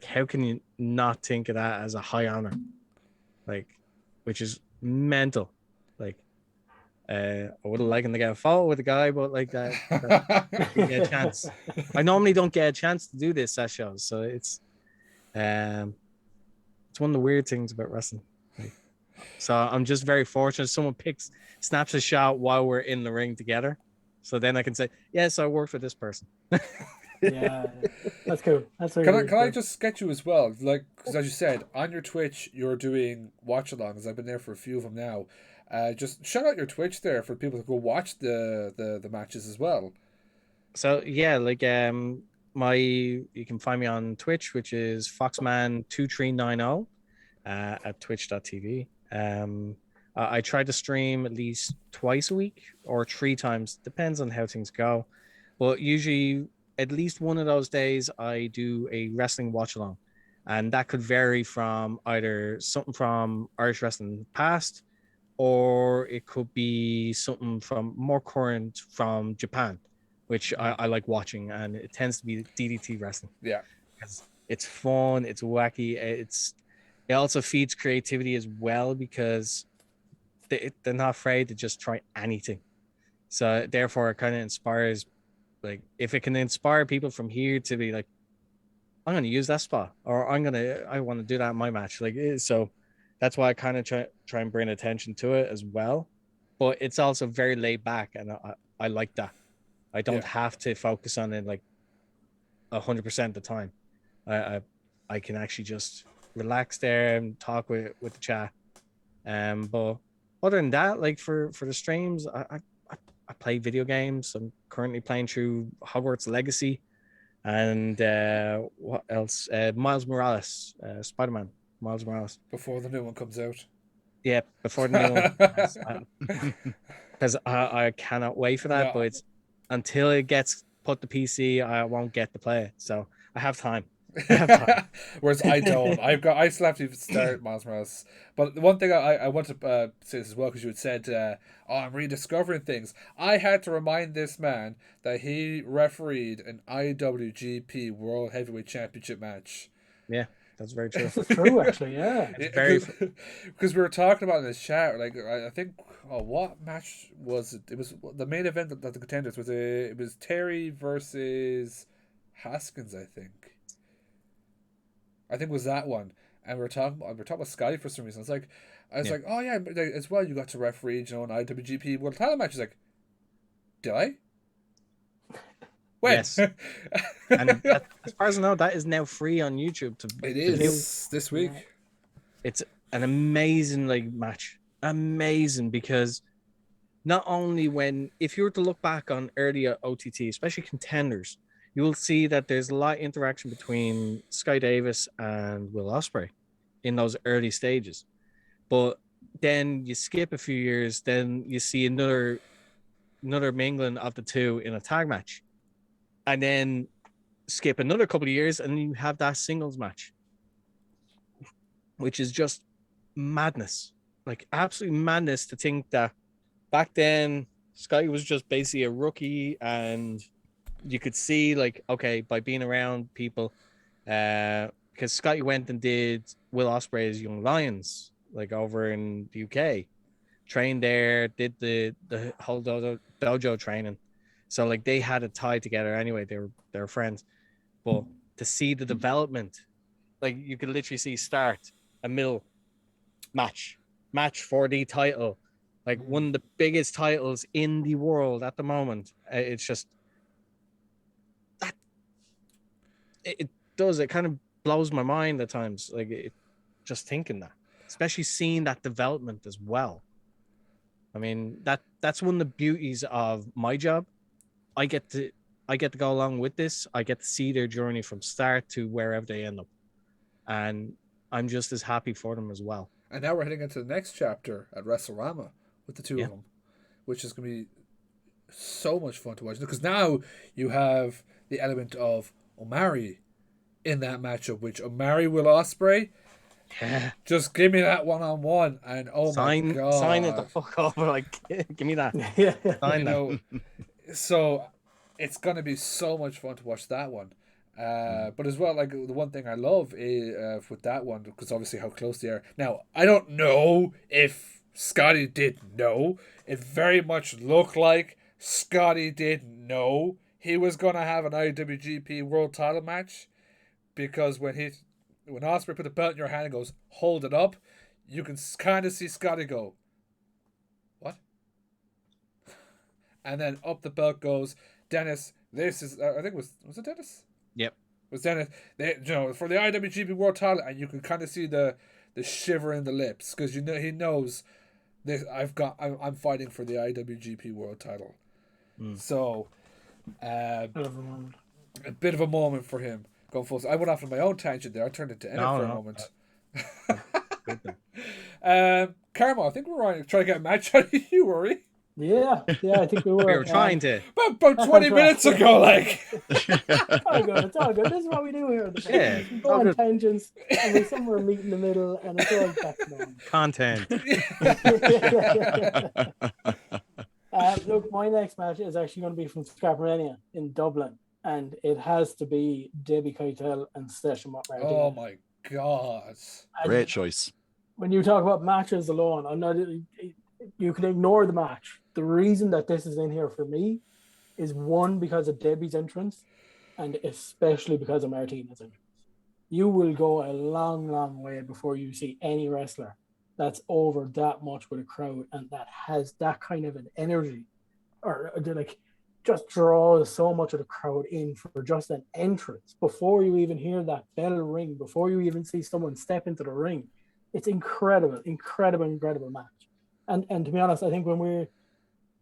how can you not think of that as a high honor? Like, which is mental. Like, I would have liked to get a photo with the guy, but like that didn't get a chance. I normally don't get a chance to do this at shows, so it's one of the weird things about wrestling. Like, so I'm just very fortunate. Someone snaps a shot while we're in the ring together, so then I can say, yes, I worked with this person. Yeah, that's cool. That's Can I just get you as well? Like, because as you said, on your Twitch, you're doing watch-alongs. I've been there for a few of them now. Just shout out your Twitch there for people to go watch the matches as well. So yeah, like you can find me on Twitch, which is Foxman2390 at twitch.tv. I try to stream at least twice a week or 3 times, depends on how things go. But usually at least one of those days I do a wrestling watch along. And that could vary from either something from Irish wrestling past, or it could be something from more current from Japan, which I like watching, and it tends to be DDT wrestling. Yeah, because it's fun, it's wacky, it also feeds creativity as well because they're not afraid to just try anything. So therefore, it kind of inspires. Like, if it can inspire people from here to be like, I'm going to use that spot, or I want to do that in my match. Like, so that's why I kind of try and bring attention to it as well. But it's also very laid back, and I like that. I don't have to focus on it like 100% of the time. I can actually just relax there and talk with the chat. But other than that, like for the streams, I play video games. I'm currently playing through Hogwarts Legacy, and what else? Miles Morales, Spider-Man, Miles Morales. Before the new one comes out. Yeah, before the new one, because I cannot wait for that. No. But it's until it gets put to PC, I won't get to play it. So I have time. Whereas I don't. I still have to start Miles Morales. But the one thing I want to say this as well, because you had said, I'm rediscovering things. I had to remind this man that he refereed an IWGP World Heavyweight Championship match. Yeah, that's very true. That's true, actually. Yeah. Because we were talking about in this chat, like I think, what match was it? It was the main event that the contenders was. It was Terry versus Haskins, I think. It was that one, and we're talking about Scotty for some reason. I was like, oh yeah, as well. You got to referee, an IWGP World Title match. He's like, did I? When? Yes. And as far as I know, that is now free on YouTube. It is this week. It's an amazing match, amazing, because not only if you were to look back on earlier OTT, especially contenders, you will see that there's a lot of interaction between Sky Davis and Will Ospreay in those early stages. But then you skip a few years, then you see another mingling of the two in a tag match. And then skip another couple of years, and you have that singles match, which is just madness. Like, absolute madness to think that back then Sky was just basically a rookie, and you could see, okay, by being around people, because Scotty went and did Will Ospreay's Young Lions, over in the UK, trained there, did the whole dojo training. So they had a tie together anyway. They were friends. But to see the development, you could literally see start, a middle, match for the title, one of the biggest titles in the world at the moment. It's just that it kind of blows my mind at times. Just thinking that, especially seeing that development as well. I mean, that's one of the beauties of my job. I get to go along with this. I get to see their journey from start to wherever they end up, and I'm just as happy for them as well. And now we're heading into the next chapter at WrestleRama with the two of them, which is going to be so much fun to watch, because now you have the element of Omari in that matchup, which Omari Will Ospreay. Yeah. Just give me that one-on-one, and my god, sign it the fuck over. Give me that. Sign that. So it's gonna be so much fun to watch that one. But as well, the one thing I love is, with that one, because obviously how close they are. Now, I don't know if Scotty did know. It very much looked like Scotty didn't know he was gonna have an IWGP World Title match, because when Ospreay put the belt in your hand and goes, hold it up, you can kind of see Scotty go, what? And then up the belt goes, Dennis, this is, I think was it Dennis? Yep. It was Dennis, for the IWGP World Title, and you can kind of see the shiver in the lips, because he knows this. I'm fighting for the IWGP World Title. So, a bit of a moment for him. Going full. I went off on my own tangent there. I turned it to Emmet for a moment. Carmo, I think we were trying to get a match out of you, were we? Yeah, I think we were. We were trying to. About 20 minutes ago, It's all good. This is what we do here. We go on tangents, and we somewhere meet in the middle, and it's all back to content. Look, my next match is actually going to be from Scrapmania in Dublin, and it has to be Debbie Keitel and Session Martinez. Oh my god! Great choice. When you talk about matches alone, you can ignore the match. The reason that this is in here for me is, one, because of Debbie's entrance, and especially because of Martina's entrance. You will go a long, long way before you see any wrestler that's over that much with a crowd and that has that kind of an energy or like just draws so much of the crowd in for just an entrance before you even hear that bell ring, before you even see someone step into the ring. It's incredible, incredible, incredible match. And to be honest, I think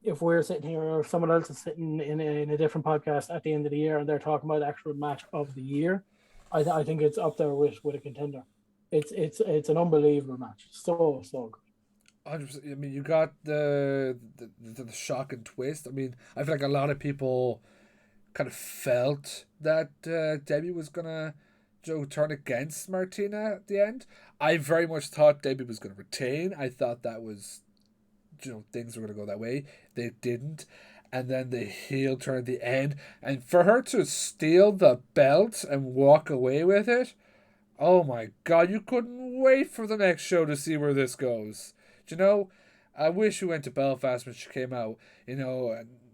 if we're sitting here or someone else is sitting in a different podcast at the end of the year and they're talking about the actual match of the year, I think it's up there with a contender. It's an unbelievable match. So good. 100%. I mean, you got the shock and twist. I mean, I feel like a lot of people kind of felt that Debbie was gonna, turn against Martina at the end. I very much thought Debbie was gonna retain. I thought that was, things were gonna go that way. They didn't, and then the heel turn at the end, and for her to steal the belt and walk away with it. Oh my God! You couldn't wait for the next show to see where this goes. I wish we went to Belfast when she came out. And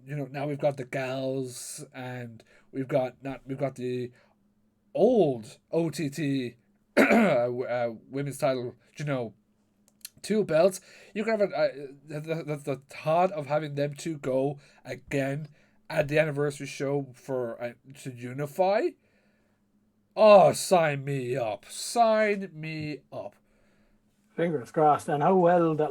now we've got the gals, and we've got the old OTT women's title. 2 belts. You can have the thought of having them 2 go again at the anniversary show for to unify. Oh, sign me up! Sign me up! Fingers crossed. And how well that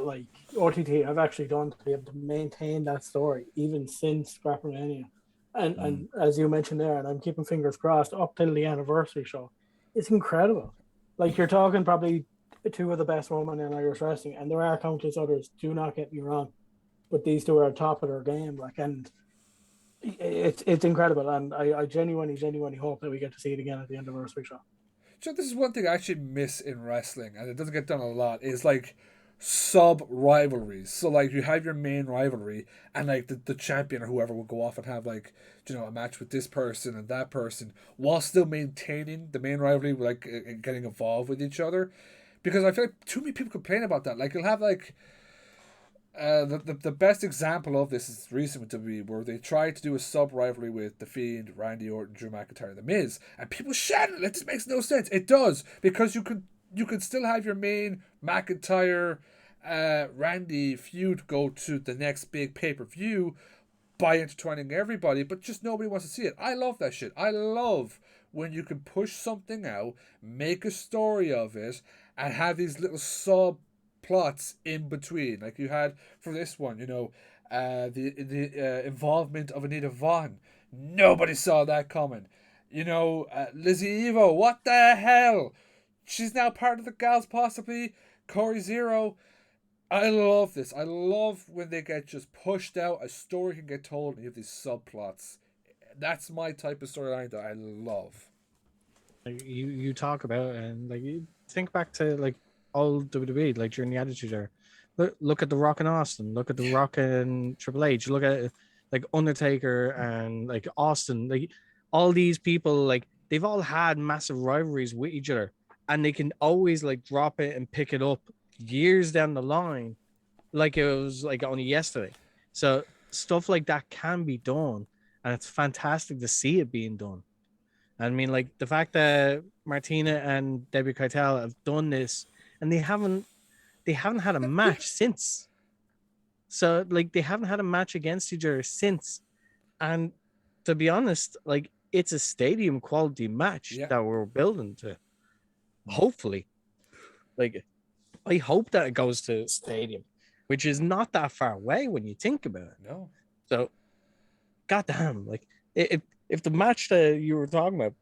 OTT have actually done to be able to maintain that story even since Scrappermania. And as you mentioned there, and I'm keeping fingers crossed up till the anniversary show, it's incredible. Like, you're talking probably 2 of the best women in Irish wrestling, and there are countless others. Do not get me wrong, but these 2 are top of their game. And it's incredible, and I genuinely hope that we get to see it again at the anniversary show. So this is one thing I actually miss in wrestling, and it doesn't get done a lot, is sub rivalries. So you have your main rivalry, and the champion or whoever will go off and have a match with this person and that person, while still maintaining the main rivalry, getting involved with each other. Because I feel like too many people complain about that. You'll have the best example of this is recent with WWE, where they tried to do a sub rivalry with The Fiend, Randy Orton, Drew McIntyre, and The Miz, and people shouted, "This makes no sense." It does, because you could still have your main McIntyre, Randy feud go to the next big pay per view by intertwining everybody, but just nobody wants to see it. I love that shit. I love when you can push something out, make a story of it, and have these little sub plots in between, like you had for this one. The involvement of Anita Vaughn. Nobody saw that coming. Lizzie Evo. What the hell? She's now part of the gals, possibly. Corey Zero. I love this. I love when they get just pushed out. A story can get told, and you have these subplots. That's my type of storyline that I love. You talk about, and you think back to old WWE, during the Attitude Era. Look at The Rock and Austin. Look at The Rock and Triple H. Look at Undertaker and Austin. All these people, they've all had massive rivalries with each other, and they can always drop it and pick it up years down the line, it was only yesterday. So stuff like that can be done, and it's fantastic to see it being done. I mean, the fact that Martina and Debbie Keitel have done this, and they haven't had a match since. So they haven't had a match against each other since. And to be honest, it's a stadium quality match that we're building to. Hopefully. I hope that it goes to stadium, which is not that far away when you think about it. No. So, goddamn, if the match that you were talking about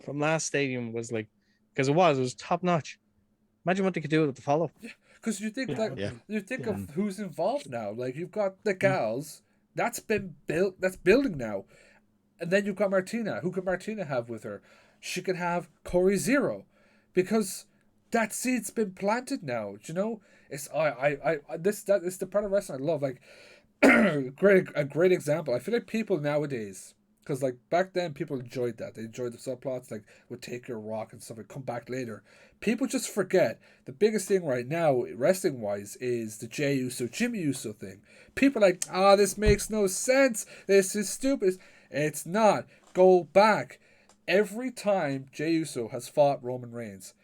from last stadium was because it was top notch. Imagine what they could do with the follow. Yeah, because you think of who's involved now. You've got the gals that's been built, that's building now, and then you've got Martina. Who could Martina have with her? She could have Corey Zero, because that seed's been planted now. It's that is the part of wrestling I love. A great example. I feel like people nowadays, because back then people enjoyed that. They enjoyed the subplots, would take your Rock and stuff and come back later. People just forget the biggest thing right now, wrestling wise, is the Jey Uso Jimmy Uso thing. People are this makes no sense. This is stupid. It's not. Go back. Every time Jey Uso has fought Roman Reigns,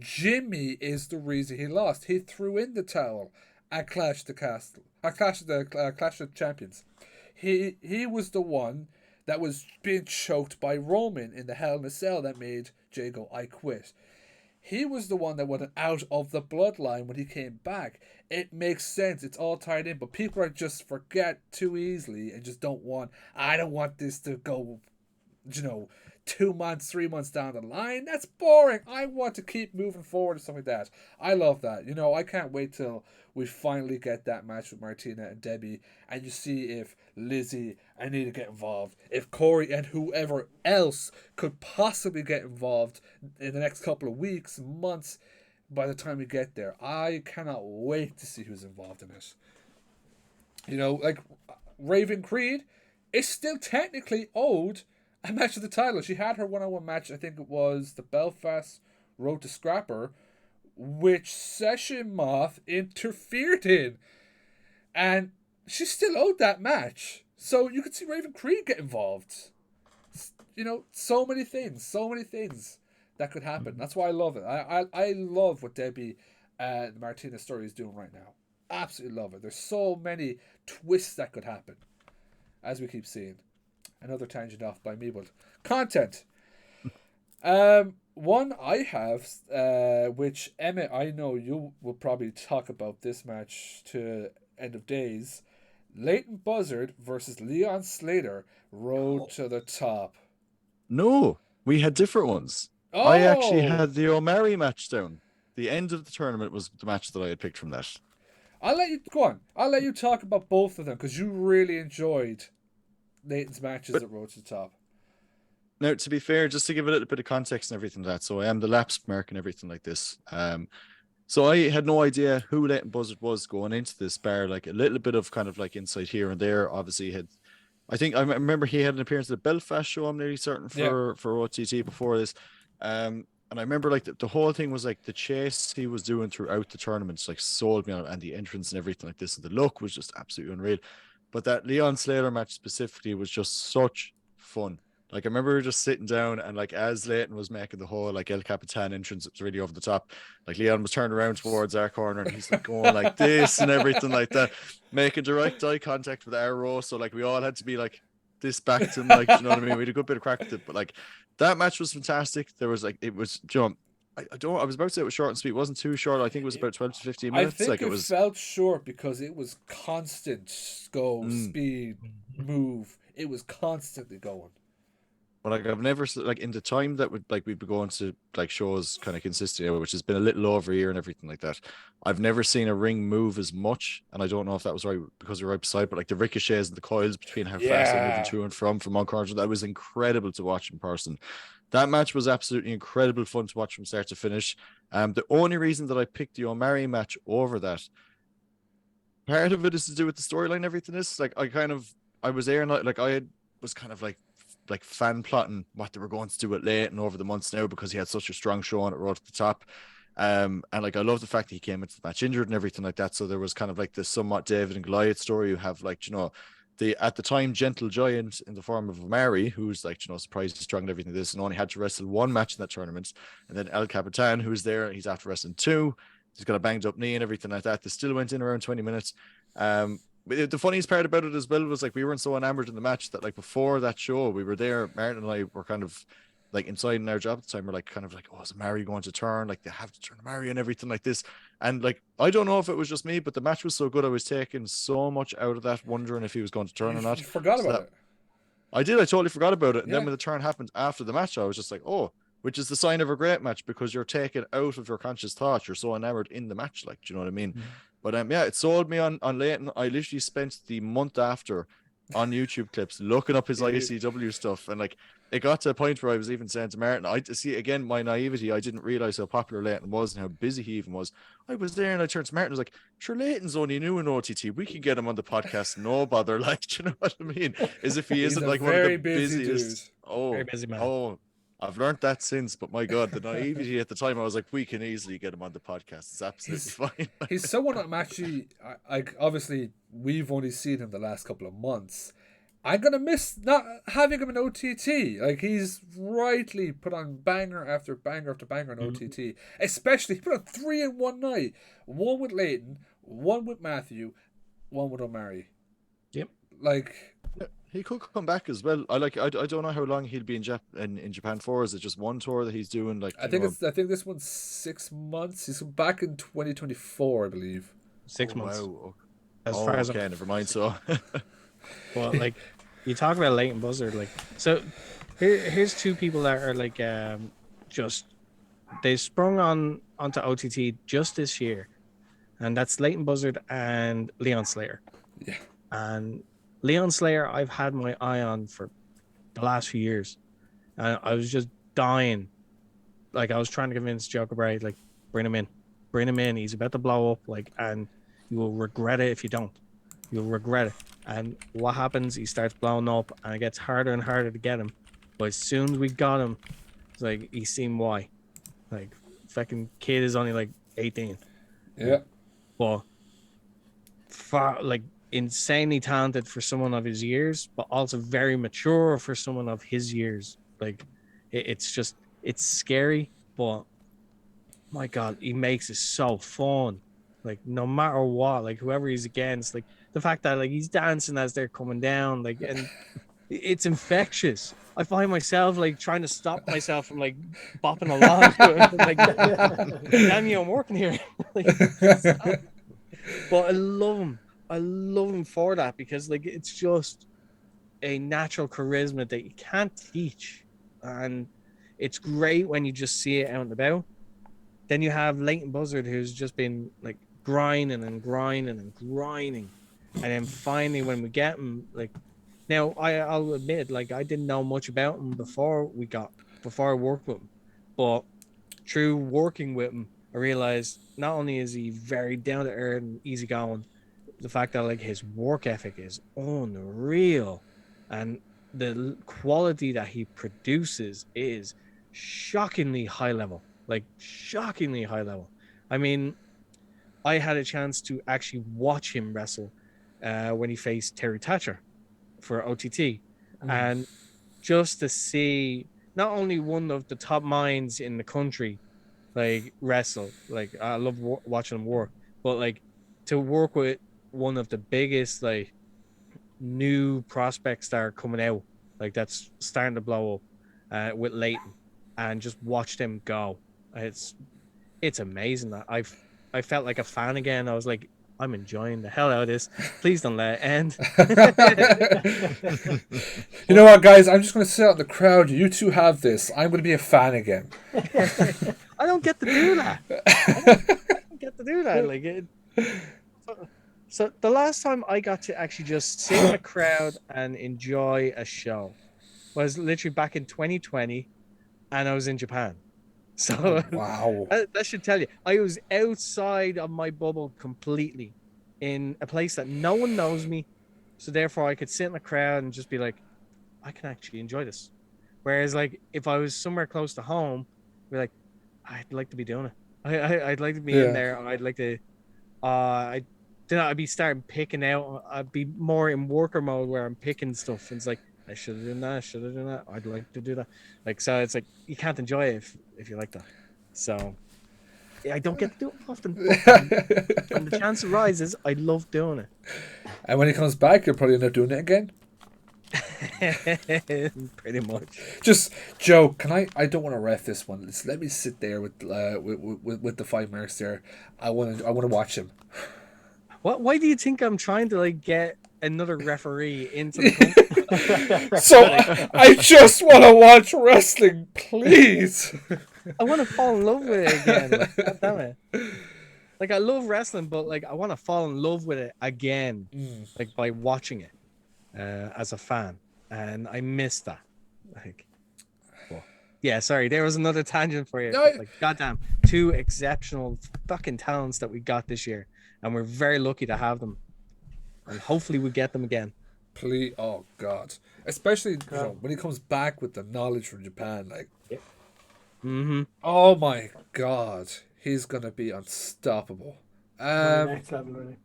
Jimmy is the reason he lost. He threw in the towel at Clash of the Champions. He was the one that was being choked by Roman in the Hell in a Cell that made Jay go, I quit. He was the one that went out of the bloodline when he came back. It makes sense. It's all tied in. But people are just forget too easily and just I don't want this to go, 2 months, 3 months down the line. That's boring. I want to keep moving forward and stuff like that. I love that. I can't wait till we finally get that match with Martina and Debbie, and you see if Lizzie and Nita get involved, if Corey and whoever else could possibly get involved in the next couple of weeks, months, by the time we get there. I cannot wait to see who's involved in it. Like Raven Creed is still technically owed a match of the title. She had her one-on-one match, I think it was the Belfast Road to Scrapper, which Session Moth interfered in. And she still owed that match. So you could see Raven Creed get involved. So many things that could happen. That's why I love it. I love what Debbie and the Martina story is doing right now. Absolutely love it. There's so many twists that could happen, as we keep seeing. Another tangent off by me, but content. One I have, which Emmet, I know you will probably talk about this match to end of days. Leighton Buzzard versus Leon Slater, Road to the Top. No, we had different ones. Oh! I actually had the O'Malley match down. The end of the tournament was the match that I had picked from that. I'll let you go on. I'll let you talk about both of them because you really enjoyed Leighton's matches at Road to the Top. Now, to be fair, just to give a little bit of context and everything like that, so I am the lapsed mark and everything like this. So I had no idea who Leighton Buzzard was going into this, bar like a little bit of kind of like insight here and there. Obviously, I remember he had an appearance at the Belfast show. I'm nearly certain for OTT before this. And I remember like the whole thing was like the chase he was doing throughout the tournaments like sold me on, and the entrance and everything like this, and the look was just absolutely unreal. But that Leon Slater match specifically was just such fun. Like I remember just sitting down and like as Leighton was making the whole like El Capitan entrance, it was really over the top. Like Leon was turned around towards our corner and he's like going like this and everything like that, making direct eye contact with our row. So like we all had to be like this back to him, like, you know what I mean? We had a good bit of crack with it, but like that match was fantastic. There was like, it was, I was about to say it was short and sweet. It wasn't too short. I think it was about 12 to 15 minutes. I think like it felt short because it was constant speed, move. It was constantly going. But like I've never like in the time that we'd be going to like shows kind of consistently, which has been a little over a year and everything like that. I've never seen a ring move as much, and I don't know if that was right because we're right beside, but like the ricochets and the coils between how fast they're moving to and from one corner, that was incredible to watch in person. That match was absolutely incredible fun to watch from start to finish. The only reason that I picked the O'Malley match over that, part of it is to do with the storyline. Everything is like I was there and like I was kind of like fan plotting what they were going to do with Leighton over the months now because he had such a strong show on it Road to the Top. And like I love the fact that he came into the match injured and everything like that. So there was kind of like this somewhat David and Goliath story. You have like, the at the time gentle giant in the form of Omari, who's like, surprised, strong and everything like this, and only had to wrestle one match in that tournament. And then El Capitan, who's there, he's after wrestling two. He's got a banged up knee and everything like that. They still went in around 20 minutes. But the funniest part about it as well was like we weren't so enamored in the match that like before that show we were there. Martin and I were kind of like inside in our job at the time. We're like kind of like, oh, is Mary going to turn? Like they have to turn Mary and everything like this. And like I don't know if it was just me, but the match was so good. I was taking so much out of that, wondering if he was going to turn or not. You forgot about it. I did. I totally forgot about it. And then when the turn happened after the match, I was just like, oh, which is the sign of a great match because you're taken out of your conscious thoughts. You're so enamored in the match. Like, do you know what I mean? Mm-hmm. But it sold me on Leighton. I literally spent the month after on YouTube clips looking up his ICW stuff, and like it got to a point where I was even saying to Martin, I see again my naivety. I didn't realize how popular Leighton was and how busy he even was. I was there and I turned to Martin and was like, sure, Leighton's only new in OTT. We can get him on the podcast, no bother. Like, do you know what I mean? As if he isn't like one of the busiest. Very busy man. Oh, I've learned that since, but my God, the naivety at the time, I was like, we can easily get him on the podcast. It's absolutely fine. He's someone I'm actually, obviously, we've only seen him the last couple of months. I'm going to miss not having him in OTT. Like, he's rightly put on banger after banger after banger on OTT. Especially, he put on 3 in one night. One with Leighton, one with Matthew, one with Omari. Yep. Like, He could come back as well. I don't know how long he'll be in Japan for. Is it just one tour that he's doing? Like I think this one's 6 months. He's back in 2024, I believe. 6 months. Wow. As far as okay, never mind. So, well, like you talk about Leighton Buzzard, like so. Here's two people that are like just they sprung onto OTT just this year, and that's Leighton Buzzard and Leon Slayer. Yeah. And Leon Slayer, I've had my eye on for the last few years, and I was just dying. Like I was trying to convince Joker Bray, like bring him in. He's about to blow up, like, and you will regret it if you don't. You'll regret it. And what happens? He starts blowing up, and it gets harder and harder to get him. But as soon as we got him, it's like he's seen why. Like, fucking kid is only like 18. Yeah. But like insanely talented for someone of his years, but also very mature for someone of his years. Like, it's scary, but my God, he makes it so fun. Like, no matter what, like whoever he's against, like the fact that like he's dancing as they're coming down, like, and it's infectious. I find myself like trying to stop myself from like bopping along. Like, damn you, I'm working here. Like, but I love him. I love him for that because like it's just a natural charisma that you can't teach, and it's great when you just see it out and about. Then you have Leighton Buzzard, who's just been like grinding, and then finally when we get him, like. Now, I'll admit, like, I didn't know much about him before I worked with him. But through working with him, I realized not only is he very down to earth and easygoing, the fact that, like, his work ethic is unreal. And the quality that he produces is shockingly high level. Like, shockingly high level. I mean, I had a chance to actually watch him wrestle when he faced Terry Thatcher for OTT, and just to see not only one of the top minds in the country like wrestle, like I love watching him work, but like to work with one of the biggest like new prospects that are coming out, like that's starting to blow up with Leighton, and just watch them go. It's amazing. I felt like a fan again. I was like, I'm enjoying the hell out of this. Please don't let it end. You know what, guys? I'm just going to sit out in the crowd. You two have this. I'm going to be a fan again. I don't get to do that. I don't get to do that. Like, so the last time I got to actually just sit in a crowd and enjoy a show was literally back in 2020, and I was in Japan. So wow, that should tell you. I was outside of my bubble completely in a place that no one knows me. So therefore I could sit in the crowd and just be like, I can actually enjoy this. Whereas like if I was somewhere close to home, I'd be like, I'd like to be doing it. I'd like to be in there. I'd like to I'd be starting picking out. I'd be more in worker mode where I'm picking stuff. And it's like, I should have done that. I'd like to do that. Like, so it's like, you can't enjoy it if you like that. So, yeah, I don't get to do it often. But when the chance arises, I love doing it. And when he comes back, you'll probably end up doing it again. Pretty much. Just, Joe, I don't want to ref this one. Just let me sit there with the 5Marks there. I want to watch him. Why do you think I'm trying to like get another referee into the company? So I just want to watch wrestling, please. I want to fall in love with it again. Like, God damn it. Like, I love wrestling, but like I want to fall in love with it again, like by watching it as a fan, and I miss that. Like, well, yeah, sorry, there was another tangent for you. No, like, goddamn, two exceptional fucking talents that we got this year, and we're very lucky to have them. And hopefully we get them again. Please, oh God! Especially when he comes back with the knowledge from Japan, like, oh my God, he's gonna be unstoppable. Next level, really.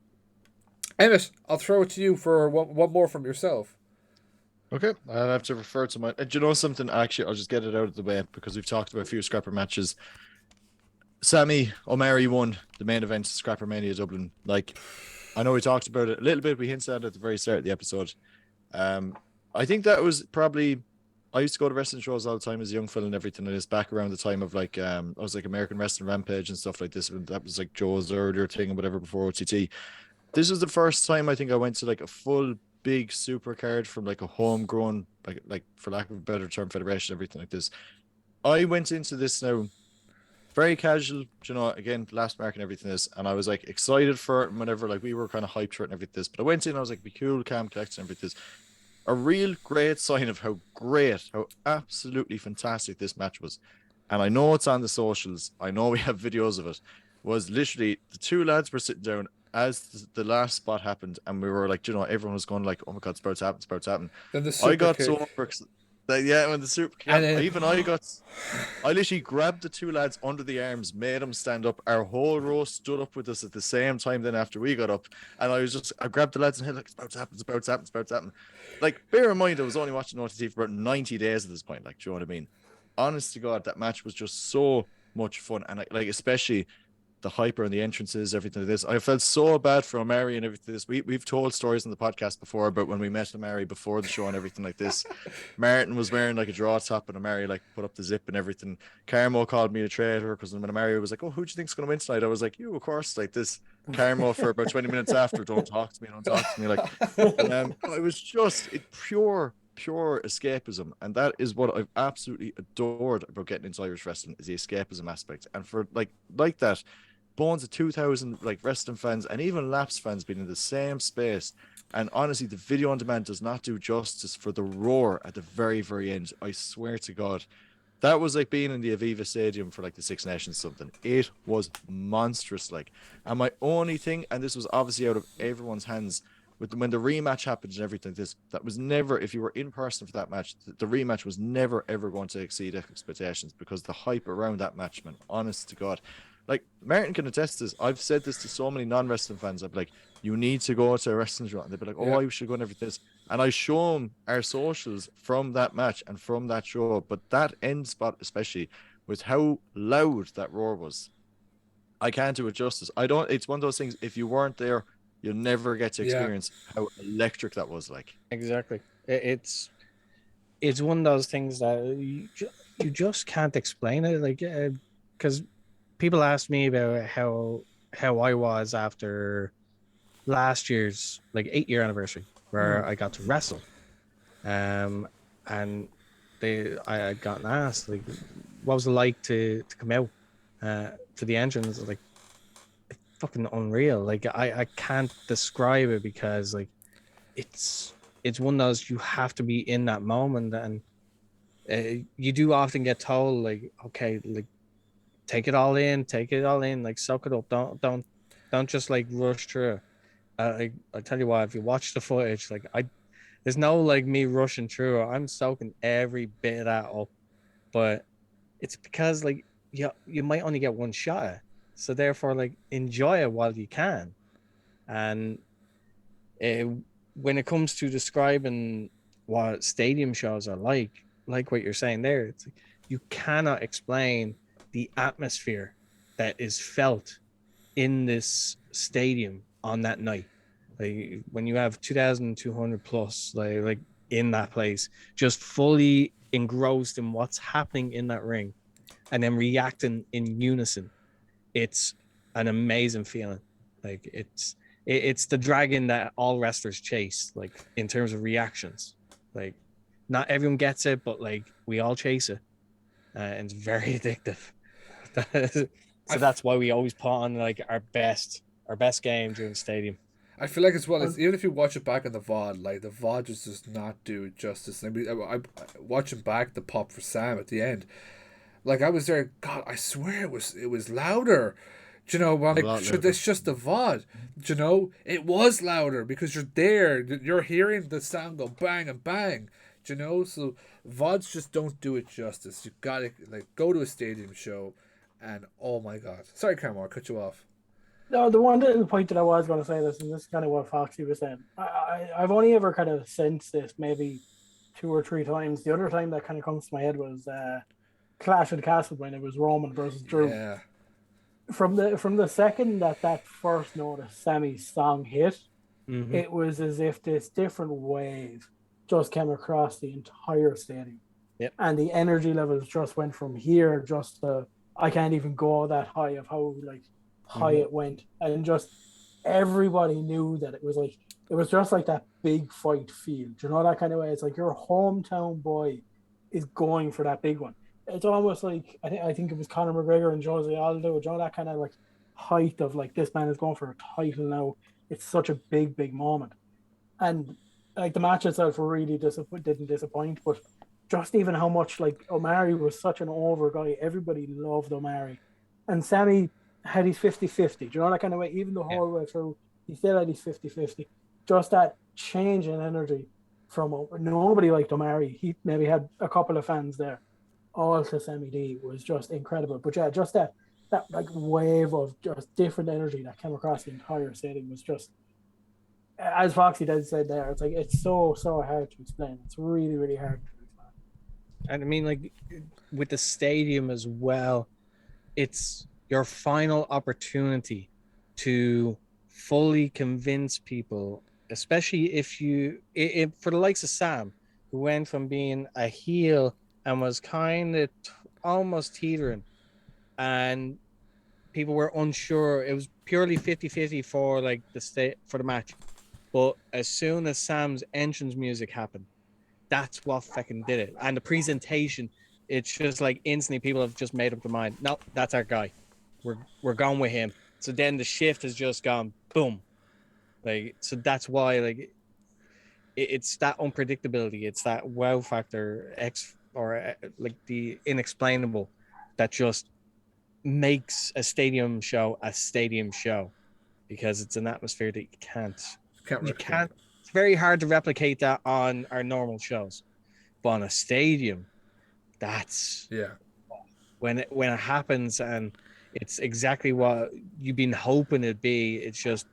Emmet, I'll throw it to you for one more from yourself. Okay, I'll have to refer to my. Do you know something? Actually, I'll just get it out of the way because we've talked about a few scrapper matches. Sammy O'Mara won the main event, Scrapper Mania Dublin. Like, I know we talked about it a little bit. We hinted at it at the very start of the episode. I think that was probably. I used to go to wrestling shows all the time as a young fella and everything. And it's back around the time of like I was like American Wrestling Rampage and stuff like this. That was like Joe's earlier thing and whatever before OTT. This was the first time I think I went to like a full big super card from like a homegrown like for lack of a better term federation, everything like this. I went into this now very casual, you know, again, last mark and everything this, and I was like excited for it and whatever, like we were kind of hyped for it and everything this. But I went in, I was like, be cool, calm, collected and everything this. A real great sign of how great, how absolutely fantastic this match was. And I know it's on the socials, I know we have videos of it, was literally the two lads were sitting down as the last spot happened, and we were like, you know, everyone was going like, oh my god, it's about to happen, it's about to happen. Then the I super got kick. so yeah, when the super kick, And then- even I literally grabbed the two lads under the arms, made them stand up. Our whole row stood up with us at the same time. Then after we got up, and I grabbed the lads and head like, it's about to happen, it's about to happen, it's about to happen. Like, bear in mind, I was only watching OTT for about 90 days at this point. Like, do you know what I mean? Honest to God, that match was just so much fun, and like especially the hyper and the entrances, everything like this. I felt so bad for Omari and everything. This we've told stories on the podcast before about when we met Omari before the show and everything like this. Martin was wearing like a draw top and Omari like put up the zip and everything. Carmo called me a traitor because when Omari was like, "Oh, who do you think's gonna win tonight?" I was like, "You, of course." Like this, Carmo for about 20 minutes after, "Don't talk to me, don't talk to me." Like, and it was just pure escapism, and that is what I've absolutely adored about getting into Irish wrestling, is the escapism aspect. And for like that. Bones of 2,000 like wrestling fans and even Laps fans being in the same space, and honestly the video on demand does not do justice for the roar at the very end. I swear to God, that was like being in the Aviva Stadium for like the Six Nations something. It was monstrous. Like, and my only thing, and this was obviously out of everyone's hands, with when the rematch happened and everything, that was never, if you were in person for that match, the rematch was never ever going to exceed expectations, because the hype around that match, man, honest to God. Like, Martin can attest to this. I've said this to so many non-wrestling fans. I'm like, you need to go to a wrestling show. And they'd be like, oh, Yeah. I should go and everything. And I show them our socials from that match and from that show. But that end spot, especially with how loud that roar was, I can't do it justice. It's one of those things, if you weren't there, you'll never get to experience how electric that was. Like, Exactly. It's one of those things that you just can't explain it. Like, because people ask me about how I was after last year's like 8-year anniversary where I got to wrestle, and I had gotten asked like, what was it like to come out to the entrance? Like, fucking unreal. Like, I can't describe it, because like it's one of those, you have to be in that moment. And you do often get told like, okay, like, take it all in, like, soak it up, don't just like rush through it. I tell you what, if you watch the footage, like, there's no like me rushing through it. I'm soaking every bit of that up. But it's because like you might only get one shot at it. So therefore, like, enjoy it while you can. And uh, when it comes to describing what stadium shows are like what you're saying there, it's like, you cannot explain the atmosphere that is felt in this stadium on that night. Like, when you have 2,200 plus like in that place, just fully engrossed in what's happening in that ring, and then reacting in unison, it's an amazing feeling. Like, it's the dragon that all wrestlers chase, like, in terms of reactions. Like, not everyone gets it, but like, we all chase it, and it's very addictive. So that's why we always put on like our best game during the stadium. I feel like as well, it's, even if you watch it back on the VOD, like the VOD just does not do it justice. And I watching back the pop for Sam at the end, like, I was there. God, I swear it was louder. Do you know, well, like, it's just the VOD. Do you know, it was louder because you're there. You're hearing the sound go bang and bang. Do you know, so VODs just don't do it justice. You gotta like go to a stadium show, and oh my God, sorry, Carmo, I cut you off. No, the one little point that I was going to say this, and this is kind of what Foxy was saying. I've only ever kind of sensed this maybe 2 or 3 times. The other time that kind of comes to my head was Clash of the Castle, when it was Roman versus Drew. Yeah. From the second that first note of Sammy's song hit, it was as if this different wave just came across the entire stadium. Yep. And the energy levels just went from here just to, I can't even go that high of how like high it went. And just everybody knew that it was just like that big fight feel. Do you know that kind of way? It's like your hometown boy is going for that big one. It's almost like I think it was Conor McGregor and Jose Aldo. Do you know that kind of like height of like this man is going for a title now. It's such a big moment. And like the match itself really didn't disappoint, but just even how much like Omari was such an over guy. Everybody loved Omari. And Sammy had his 50-50. Do you know that kind of way? Even the whole way through, he still had his 50-50. Just that change in energy from nobody liked Omari. He maybe had a couple of fans there. All to Sammy D was just incredible. But yeah, just that like wave of just different energy that came across the entire stadium was just, as Foxy did say there, it's like it's so hard to explain. It's really hard to explain. And I mean, like with the stadium as well, it's your final opportunity to fully convince people, especially if for the likes of Sam, who went from being a heel and was kind of almost teetering, and people were unsure. It was purely 50-50 for like for the match. But as soon as Sam's entrance music happened, that's what fucking did it. And the presentation, it's just like instantly people have just made up their mind. No, that's our guy. We're going with him. So then the shift has just gone boom. Like, so that's why like it's that unpredictability. It's that wow factor like the inexplainable that just makes a stadium show, because it's an atmosphere that you can't. It's very hard to replicate that on our normal shows, but on a stadium, that's when it happens, and it's exactly what you've been hoping it'd be. It's just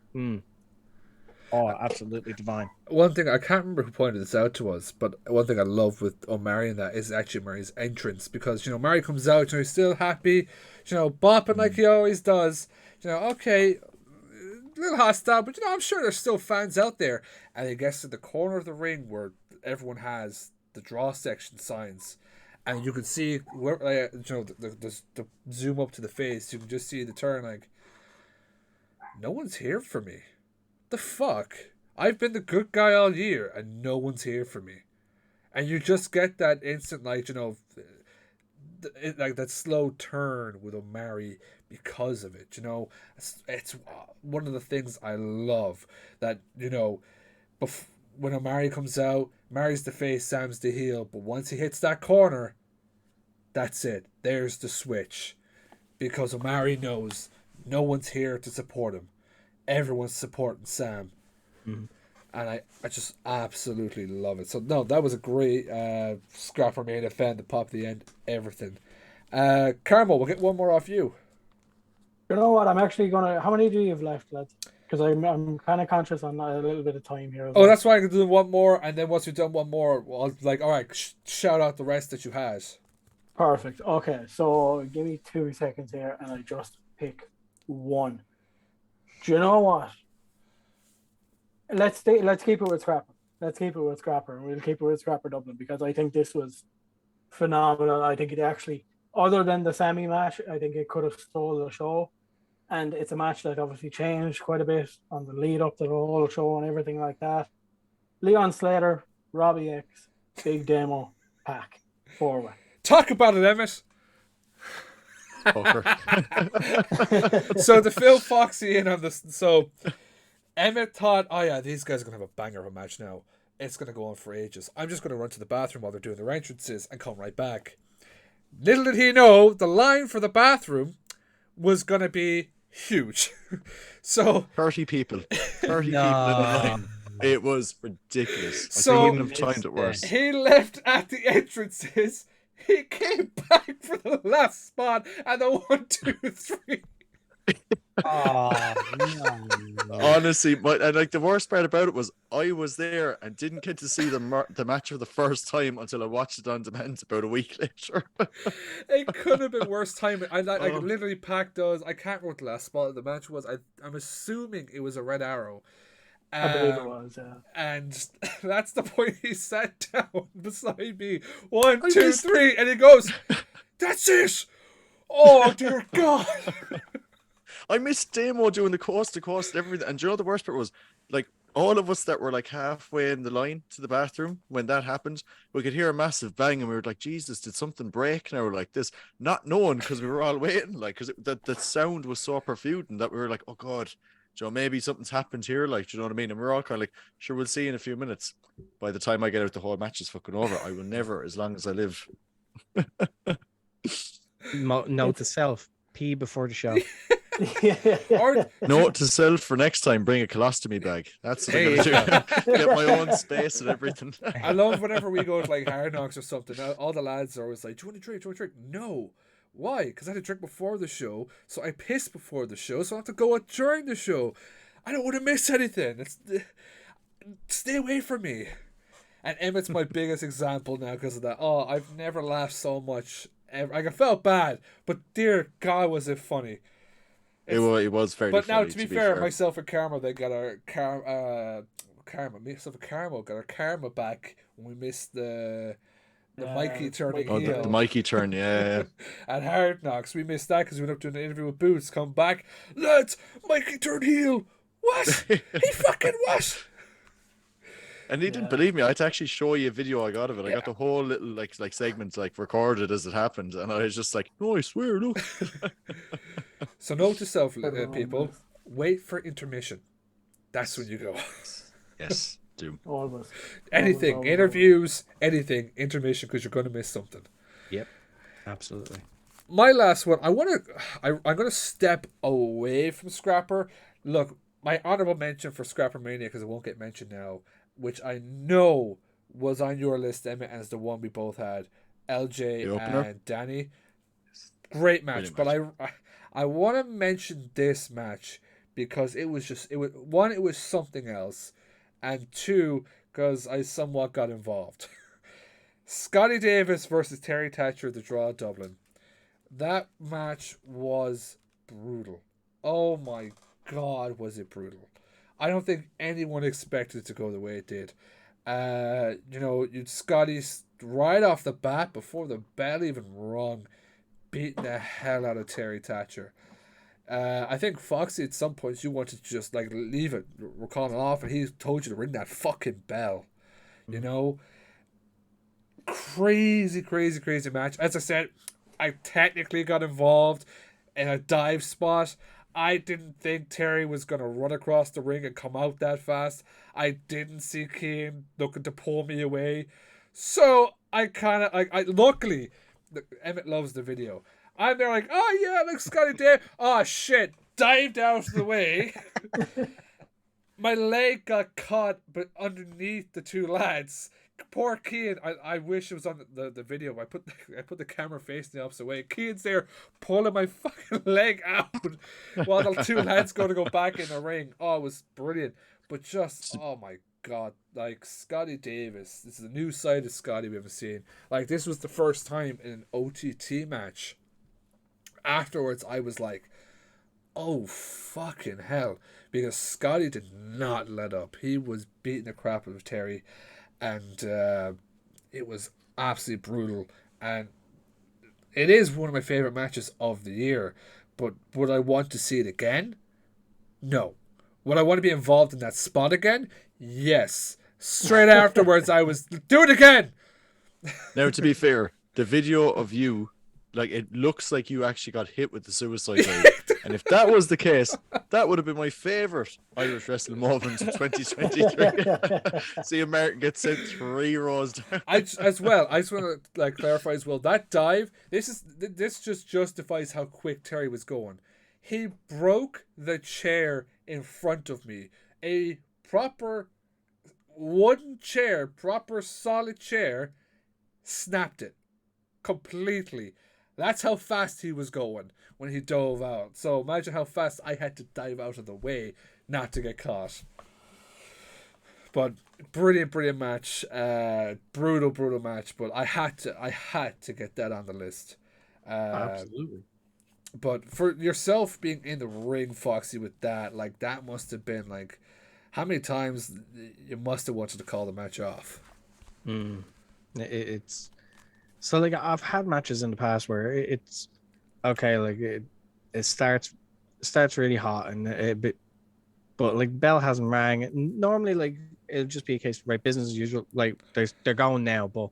absolutely divine. One thing, I can't remember who pointed this out to us, but one thing I love with Omari and that is actually Omari's entrance, because Omari comes out, he's still happy, bopping like he always does. Okay, a little hostile, but I'm sure there's still fans out there. And he gets to the corner of the ring where everyone has the draw section signs, and you can see where the zoom up to the face. You can just see the turn. Like, no one's here for me. The fuck? I've been the good guy all year, and no one's here for me. And you just get that instant, like like that slow turn with Omari because of it. It's one of the things I love, that when Omari comes out, Mari's the face, Sam's the heel, but once he hits that corner, that's it. There's the switch, because Omari knows no one's here to support him. Everyone's supporting Sam. And I just absolutely love it. So no, that was a great scrapper main event, the pop at the end, everything. Carmo, we'll get one more off you. You know what? I'm actually gonna. How many do you have left, lads? Because I'm kind of conscious on a little bit of time here. Oh, that's why I can do one more, and then once we've done one more, I'll like, all right, shout out the rest that you had. Perfect. Okay, so give me 2 seconds here, and I just pick one. Do you know what? Let's keep it with Scrapper. Let's keep it with Scrapper, and we'll keep it with Scrapper Dublin, because I think this was phenomenal. I think it actually, other than the Sammy match, I think it could have stole the show. And it's a match that obviously changed quite a bit on the lead up to the whole show and everything like that. Leon Slater, Robbie X, big demo, Pac, forward. Talk about it, Emmet. So to fill Foxy in on this, so Emmet thought, oh yeah, these guys are going to have a banger of a match now. It's going to go on for ages. I'm just going to run to the bathroom while they're doing their entrances and come right back. Little did he know, the line for the bathroom was going to be huge. So 30 people. 30 people in the line. It was ridiculous. So I couldn't have timed it worse. He left at the entrances. He came back for the last spot and the 1, 2, 3. Honestly, the worst part about it was I was there and didn't get to see the match for the first time until I watched it on demand about a week later. It could have been worse timing. I literally Pac does. I can't remember what the last spot of the match was. I'm assuming it was a Red Arrow, I believe it was, yeah. And that's the point he sat down beside me. 1, I 2, missed- 3, and he goes, "That's it." Oh dear God. I missed Damo doing the coast to coast and everything. And do you know the worst part was, like, all of us that were like halfway in the line to the bathroom when that happened, we could hear a massive bang, and we were like, "Jesus, did something break?" Now we're like this, not knowing because we were all waiting, like, because the sound was so profuse, that we were like, "Oh God, Joe, maybe something's happened here." Like, do you know what I mean? And we're all kind of like, "Sure, we'll see in a few minutes." By the time I get out, the whole match is fucking over. I will never, as long as I live. Note to self: pee before the show. Or Note to self for next time: bring a colostomy bag. That's what I'm There gonna you do. Get my own space and everything. I love whenever we go to like Hard Knocks or something, all the lads are always like, "Do you want to drink? Do you want to drink?" No. Why? Because I had to drink before the show, so I pissed before the show, so I have to go out during the show. I don't want to miss anything. Stay away from me. And Emmett's my biggest example now because of that. Oh, I've never laughed so much ever. Like, I felt bad, but dear God, was it funny. It was very But now, funny, to be fair, myself and Carmo, they got our myself and Carmo got our karma back when we missed the Mikey turning heel. The Mikey turn, yeah. At Hard Knocks, we missed that because we went up to an interview with Boots. Come back, lads, Mikey turned heel. What? He fucking what? And he didn't believe me. I had to actually show you a video I got of it. I got the whole little like segment like recorded as it happened, and I was just like, "No, I swear, look." So note to self, people: wait for intermission. That's when you go. Yes, do. Almost. Anything, interviews, anything, intermission, because you're going to miss something. Yep, absolutely. My last one, I'm going to step away from Scrapper. Look, my honorable mention for Scrapper Mania, because it won't get mentioned now, which I know was on your list, Emmett, as the one we both had, LJ and Danny. Great match, but I want to mention this match because it was something else, and two, because I somewhat got involved. Scotty Davis versus Terry Thatcher, the Draw Dublin. That match was brutal. Oh my God, was it brutal. I don't think anyone expected it to go the way it did. You'd Scotty's right off the bat, before the bell even rung, beating the hell out of Terry Thatcher. I think Foxy at some points you wanted to just like leave it, we're calling it off, and he told you to ring that fucking bell. You know? Crazy match. As I said, I technically got involved in a dive spot. I didn't think Terry was going to run across the ring and come out that fast. I didn't see Keane looking to pull me away. So I kind of, luckily, Emmett loves the video. I'm there like, oh yeah, like Scotty Dave. Oh shit, dived out of the way. My leg got caught, but underneath the two lads. Poor Keane. I wish it was on the video. I put the camera facing the opposite way. Keane's there pulling my fucking leg out while the two lads go to go back in the ring. Oh, it was brilliant. But just, oh my God, like Scotty Davis. This is a new side of Scotty we haven't seen. Like, this was the first time in an OTT match. Afterwards, I was like, oh fucking hell, because Scotty did not let up. He was beating the crap out of Terry. And it was absolutely brutal, and it is one of my favorite matches of the year. But would I want to see it again? No. Would I want to be involved in that spot again? Yes. Straight afterwards, I was, do it again. Now, to be fair, the video of you, like, it looks like you actually got hit with the suicide dive. And if that was the case, that would have been my favorite Irish wrestling moment of 2023. See, Martin gets sent 3 rows down. I just want to clarify as well. That dive, this just justifies how quick Terry was going. He broke the chair in front of me. A proper wooden chair, proper solid chair, snapped it completely. That's how fast he was going when he dove out. So imagine how fast I had to dive out of the way not to get caught. But brilliant match. Brutal match. But I had to get that on the list. Absolutely. But for yourself being in the ring, Foxy, with that, like, that must have been like, How many times you must have wanted to call the match off? It's so like I've had matches in the past where it's okay, like it starts really hot and but like bell hasn't rang. Normally, like it'll just be a case of right business as usual. Like they're going now, but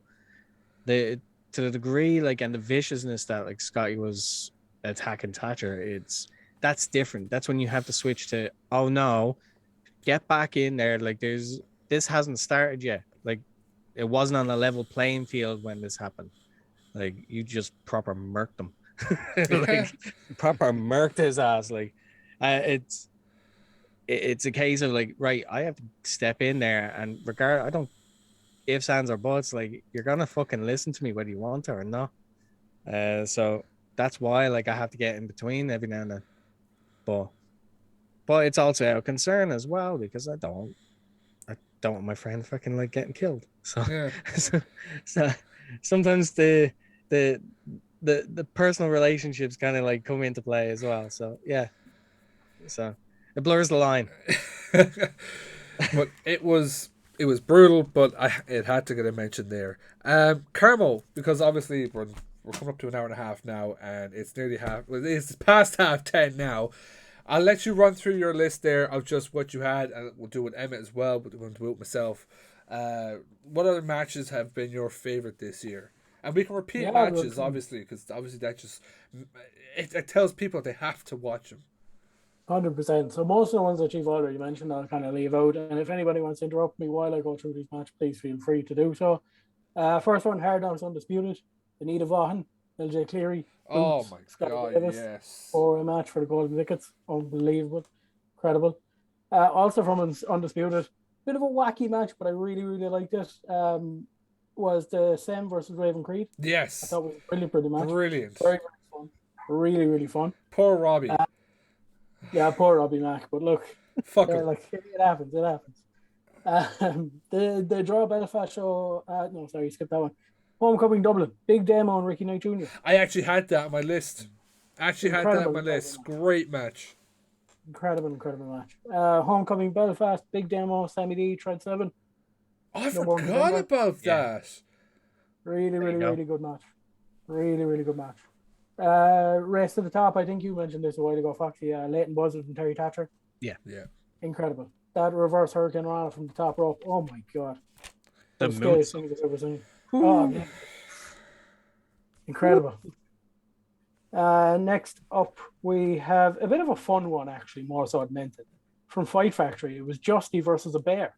the to the degree like and the viciousness that like Scotty was attacking Thatcher, that's different. That's when you have to switch to oh no, get back in there. Like this hasn't started yet. Like it wasn't on a level playing field when this happened. Like you just proper murked him. Like proper murked his ass. Like it's a case of like, right, I have to step in there and I don't ifs, ands, or buts, like you're gonna fucking listen to me whether you want to or not. So that's why like I have to get in between every now and then. But it's also out of concern as well because I don't want my friend fucking like getting killed. So Yeah. so sometimes the personal relationships kind of like come into play as well. So yeah. So it blurs the line. But it was brutal, but it had to get a mention there. Carmo, because obviously we're coming up to an hour and a half now, and it's nearly it's past 10:30 now. I'll let you run through your list there of just what you had, and we'll do it with Emmet as well, but we'll do it myself. What other matches have been your favorite this year? And we can repeat matches, obviously, because obviously that just it tells people they have to watch them. 100%. So most of the ones that you've already mentioned, I'll kind of leave out. And if anybody wants to interrupt me while I go through these matches, please feel free to do so. First one, Hard Knocks Undisputed. Anita Vaughan, LJ Cleary. Oh Boots, my Scott God, Davis, yes. for a match for the golden tickets. Unbelievable. Incredible. Also from Undisputed, bit of a wacky match, but I really, really liked it. Was the Sem versus Raven Creed. Yes. I thought it was a brilliant match. Brilliant. Very, very fun. Really, really fun. Poor Robbie. Yeah, poor Robbie Mack. But look, fuck him. like it happens. It happens. The Draw Belfast show. No, sorry, skip that one. Homecoming Dublin. Big Demo and Ricky Knight Jr. I actually had that on my list. Great match. Incredible match. Homecoming Belfast. Big Demo. Sammy D. Tread 7. I forgot about that. Really, really good match. Really, really good match. Race to the Top. I think you mentioned this a while ago, Foxy. Leighton Buzzard and Terry Thatcher. Yeah. Incredible. That reverse Hurricane Rana from the top rope. Oh my God. The scariest thing I've ever seen. Oh, man. Incredible. Next up, we have a bit of a fun one, actually, more so it meant it. From Fight Factory. It was Justy versus a bear.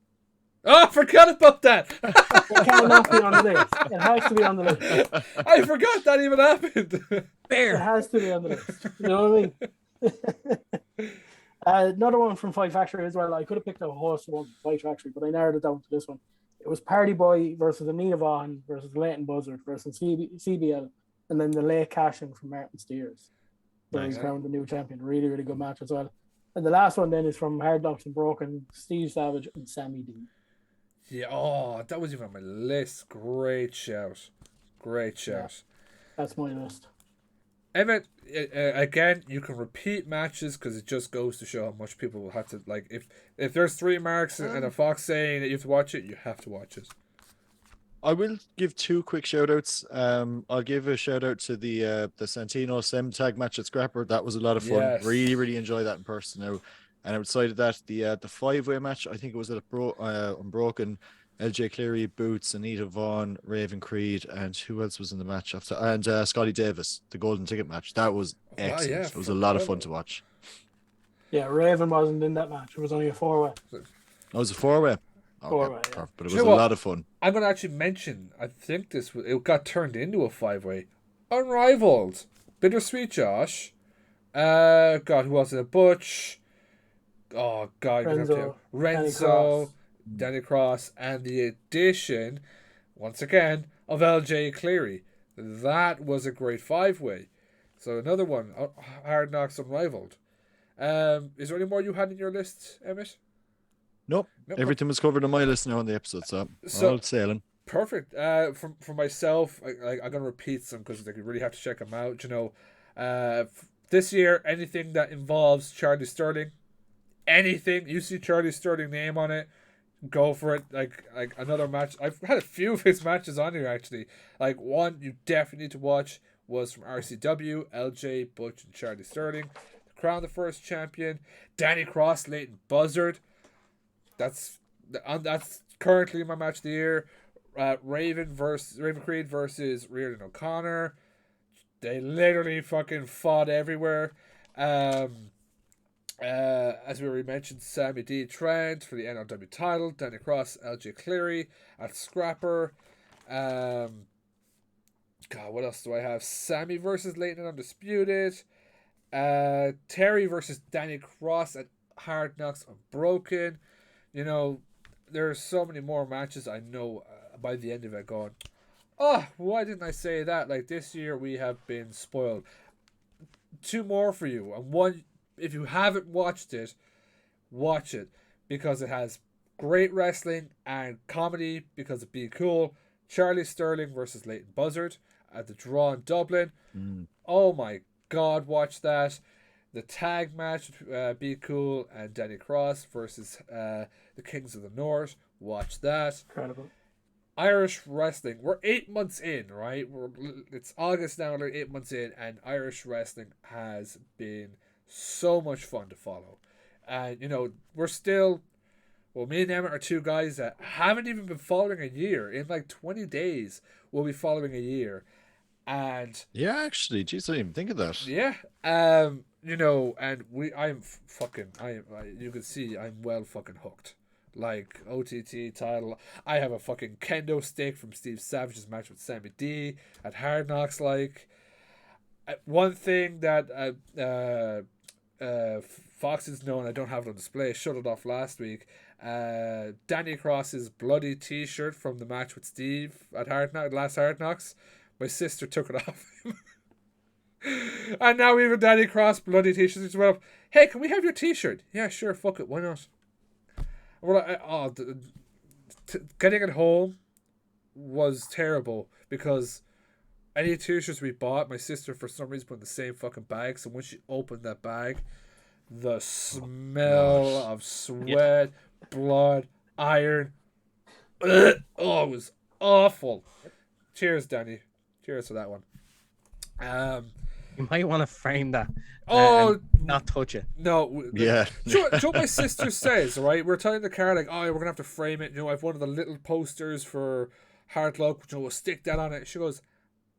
Oh, I forgot about that. It cannot be on the list. It has to be on the list. I forgot that even happened. Bear. It has to be on the list. You know what I mean? Another one from Fight Factory as well. I could have picked a host one from Fight Factory, but I narrowed it down to this one. It was Party Boy versus Anita Vaughan versus Leighton Buzzard versus CBL, and then the late cash-in from Martin Steers. So he's crowned the new champion. Really, really good match as well. And the last one then is from Hard Knocks and Broken, Steve Savage and Sammy D. Yeah, that was even on my list. Great shout. Yeah, that's my list. Emmet, again, you can repeat matches because it just goes to show how much people will have to like. If there's 3 marks and a Fox saying that you have to watch it, you have to watch it. I will give 2 quick shout outs. I'll give a shout out to the Santino Sem tag match at Scrapper. That was a lot of fun. Yes. Really, really enjoy that in person now. And outside of that, the 5-way match, I think it was at Unbroken. LJ Cleary, Boots, Anita Vaughan, Raven Creed, and who else was in the match after? And Scotty Davis, the golden ticket match. That was excellent. Yeah, it was a lot of fun to watch. Yeah, Raven wasn't in that match. It was only a 4-way. It was a 4-way. Okay, 4-way, yeah. but it was a lot of fun. I'm going to actually mention, I think it got turned into a 5-way. Unrivaled. Bittersweet Josh. God, who was it? Butch. Oh, God. Renzo. Danny Cross, and the addition, once again, of LJ Cleary. That was a great 5-way. So another one, Hard Knocks Unrivaled. Is there any more you had in your list, Emmet? Nope. Everything was covered on my list now on the episode, so all sailing. Perfect. For myself, I'm going to repeat some because you really have to check them out. You know, this year, anything that involves Charlie Sterling, anything. You see Charlie Sterling name on it, go for it. Like another match. I've had a few of his matches on here actually. Like one you definitely need to watch was from RCW, LJ, Butch, and Charlie Sterling. Crown the first champion. Danny Cross, Leighton Buzzard. That's currently my match of the year. Raven Creed versus Reardon O'Connor. They literally fucking fought everywhere. As we already mentioned, Sammy D. Trent for the NRW title. Danny Cross, LJ Cleary at Scrapper. God, what else do I have? Sammy versus Leighton at Undisputed. Terry versus Danny Cross at Hard Knocks Unbroken. You know, there are so many more matches I know by the end of it going, oh, why didn't I say that? Like, this year we have been spoiled. Two more for you. And one, if you haven't watched it, watch it. Because it has great wrestling and comedy because of Be Cool. Charlie Sterling versus Leighton Buzzard at the Draw in Dublin. Oh my God, watch that. The tag match, Be Cool and Danny Cross versus the Kings of the North. Watch that. Incredible. Irish wrestling. We're 8 months in, right? It's August now. We're 8 months in, and Irish wrestling has been so much fun to follow. And you know, we're still. Well, me and Emmet are two guys that haven't even been following a year. In like 20 days, we'll be following a year. And yeah, actually, geez, I didn't even think of that. yeah, you know, and you can see I'm well fucking hooked. Like OTT title, I have a fucking kendo stick from Steve Savage's match with Sammy D at Hard Knocks. Like, one thing that Fox is known, I don't have it on display. Shut it off last week. Danny Cross's bloody T-shirt from the match with Steve at last Hard Knocks. My sister took it off him. And now even Danny Cross bloody T-shirts just went up. Hey, can we have your T-shirt? Yeah, sure. Fuck it. Why not? Well, getting it home was terrible because any T-shirts we bought, my sister for some reason put in the same fucking bag. So when she opened that bag, the smell of sweat, blood, iron, it was awful. Cheers, Danny. Cheers for that one. You might want to frame that. Oh, not touch it. No. Yeah. Do you know what my sister says, right? We're telling the car, like, oh, we're going to have to frame it. You know, I have one of the little posters for Hard Luck. You know, we'll stick that on it. She goes,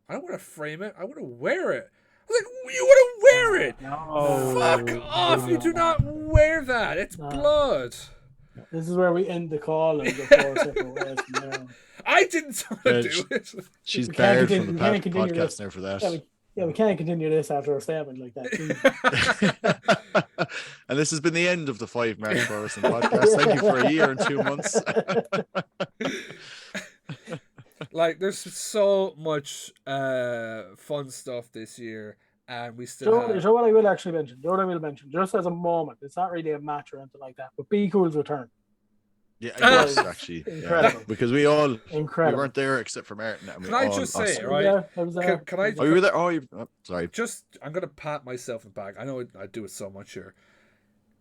I don't want to frame it. I want to wear it. I was like, you want to wear it? No. Fuck off. You do not wear that. It's blood. This is where we end the call and go 4 separate ways from now. I didn't want to do it. She's We can't barred from continue- the we can't continue podcast this. now for that. We can't continue this after a statement like that. And this has been the end of the 5Marks Pro Wrestling Podcast. Thank you for a year and 2 months. Like, there's so much fun stuff this year, and we still have... So what I will actually mention, just as a moment, it's not really a match or anything like that, but Be Cool's return. Yeah, yes, actually. Incredible. Yeah. Because we weren't there except for Martin. And Can I just say, right? I was there. Can I... Oh, you were there? Sorry. I'm going to pat myself in the back. I know I do it so much here.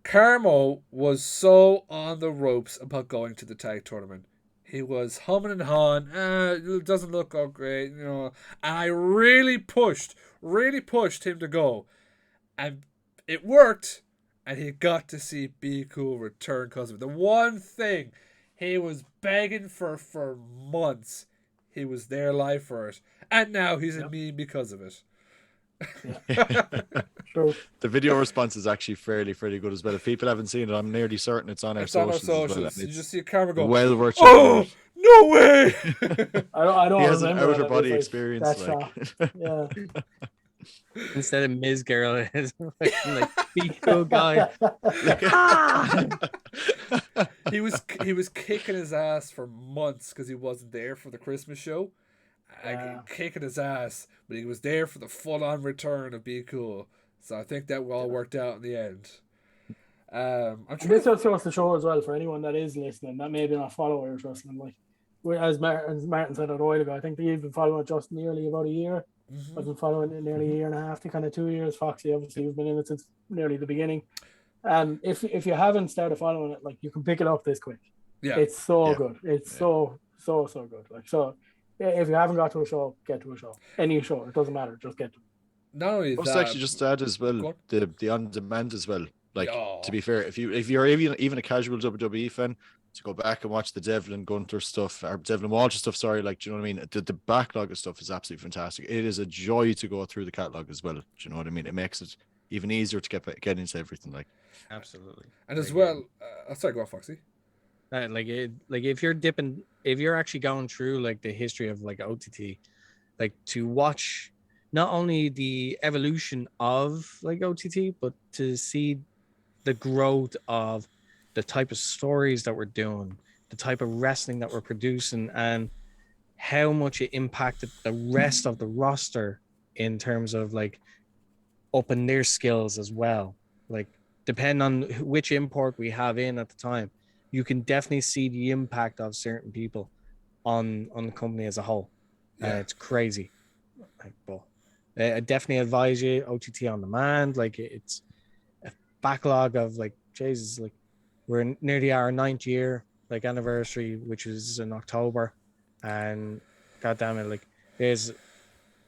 Carmo was so on the ropes about going to the tag tournament. He was humming and hawing. It doesn't look all great, you know. And I really pushed him to go. And it worked. And he got to see Be Cool return because of it. The one thing he was begging for months, he was there live for it. And now he's a meme because of it. True. The video response is actually fairly good as well. If people haven't seen it, I'm nearly certain it's on our socials. As well. You just see a camera go, well worth checking oh, out. no way! I don't He has an remember outer it. body It was experience. that Like. shot. Yeah. Instead of Ms. Girl, it's like Be Cool guy. He was kicking his ass for months because he wasn't there for the Christmas show. Kicking his ass, but he was there for the full-on return of Be Cool. So I think that all worked out in the end. This just goes to show as well for anyone that is listening that maybe not follow Irish wrestling. Like, as Martin said a while ago, I think they've been following it just nearly about a year. I've been following it nearly a year and a half to kind of 2 years. Foxy, obviously, you've been in it since nearly the beginning. And if you haven't started following it, like, you can pick it up this quick. Yeah. It's so Yeah. good. It's so good. Like, so if you haven't got to a show, get to a show. Any show, it doesn't matter. Just get to it. Not only I must that, actually just add as Go well on. the on demand as well. Like, Yeah. to be fair, if you're even a casual WWE fan, to go back and watch the Devlin Gunter stuff or Devlin Walsh stuff, sorry, like, do you know what I mean? The backlog of stuff is absolutely fantastic. It is a joy to go through the catalog as well. Do you know what I mean? It makes it even easier to get into everything. Like, Absolutely. and as Like, well, sorry, go on, Foxy. like if you're actually going through like the history of like OTT, like, to watch not only the evolution of like OTT, but to see the growth of the type of stories that we're doing, the type of wrestling that we're producing, and how much it impacted the rest of the roster in terms of like upping their skills as well. Like, depending on which import we have in at the time, you can definitely see the impact of certain people on the company as a whole. Yeah. It's crazy. Like, but I definitely advise you OTT on demand. Like, it's a backlog of like, Jesus, like, we're nearly our 9th year like anniversary, which is in October, and god damn it, like, there's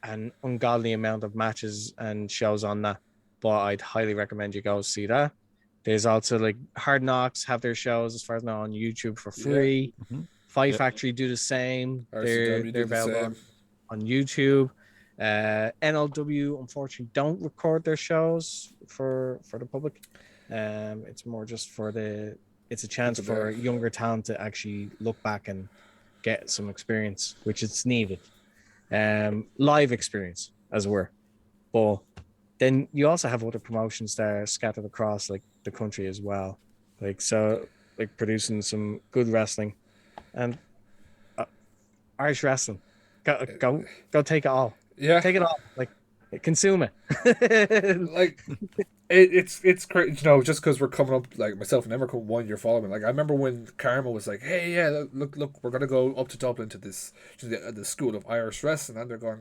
an ungodly amount of matches and shows on that, but I'd highly recommend you go see that. There's also like Hard Knocks have their shows, as far as I know, on YouTube for free. Mhm. Five Yeah. Factory do the same. RCW They're do the available same. on YouTube. NLW unfortunately don't record their shows for the public. It's more just for it's a chance People there. for younger talent to actually look back and get some experience, which is needed. Live experience, as it were. But then you also have other promotions that are scattered across like the country as well. Like, so, like, producing some good wrestling and Irish wrestling. Go take it all. Yeah. Take it all. Like, consume it. Like, it's great, you know, just because we're coming up, like myself and Emma, 1 year following. Like, I remember when Carmo was like, "Hey, yeah, look, we're gonna go up to Dublin to the School of Irish Wrestling," and they're going,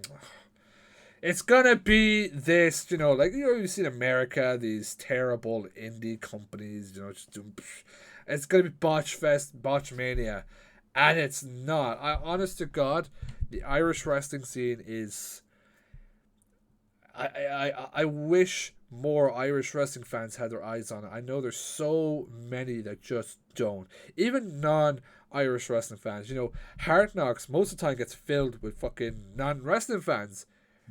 "It's gonna be this, you know, like, you know, you see in America these terrible indie companies, you know, just doing, it's gonna be botch fest, botch mania," and it's not. Honest to God, the Irish wrestling scene is. I wish more Irish wrestling fans had their eyes on it. I know there's so many that just don't. Even non-Irish wrestling fans. You know, Hard Knocks most of the time gets filled with fucking non-wrestling fans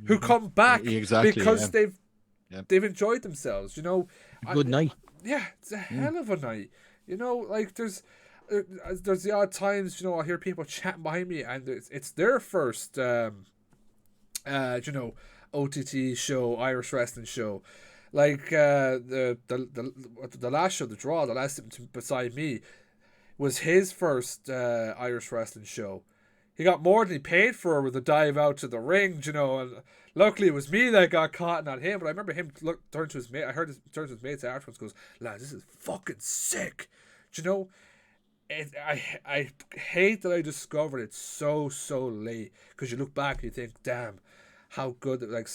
who come back Exactly, because yeah. they've enjoyed themselves. You know, Good night. yeah, it's a hell of a night. You know, like, there's the odd times, you know, I hear people chatting behind me, and it's their first you know, OTT show, Irish wrestling show. Like, the last show, the Draw, the last beside me, was his first Irish wrestling show. He got more than he paid for with the dive out to the ring, you know, and luckily it was me that got caught, not him. But I remember him turn to his mate. I heard him turn to his mates afterwards, goes, "Lads, this is fucking sick." Do you know? I hate that I discovered it so late, because you look back and you think, damn, how good, like,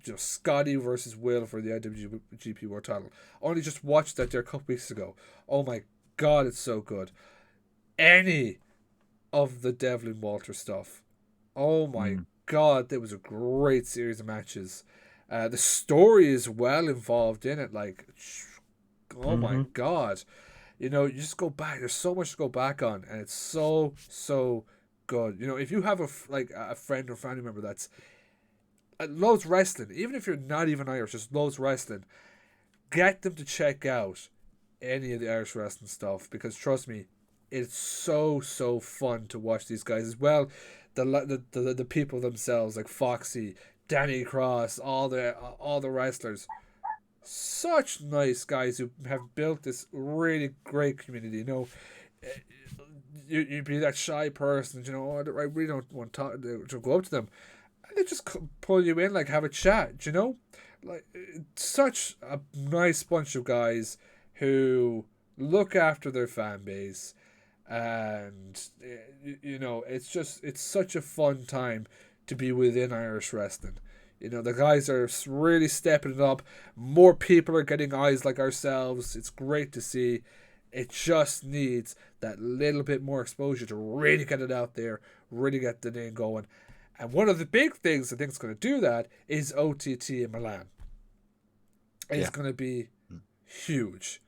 you know, Scotty versus Will for the IWGP World Title. Only just watched that there a couple weeks ago. Oh my God, it's so good. Any of the Devlin Walter stuff. Oh my God, there was a great series of matches. The story is well involved in it. Like, oh my God. You know, you just go back. There's so much to go back on, and it's so good. You know, if you have a friend or family member that's loves wrestling, even if you're not even Irish, just loves wrestling, get them to check out any of the Irish wrestling stuff, because trust me, it's so fun to watch these guys as well. The people themselves, like Foxy, Danny Cross, all the wrestlers. Such nice guys who have built this really great community. You know, you'd be that shy person, you know, I really don't want to go up to them. And they just pull you in, like, have a chat, you know? Like, such a nice bunch of guys who look after their fan base. And, you know, it's such a fun time to be within Irish wrestling. You know, the guys are really stepping it up. More people are getting eyes like ourselves. It's great to see. It just needs that little bit more exposure to really get it out there, really get the name going. And one of the big things I think is going to do that is OTT in Milan. It's going to be huge.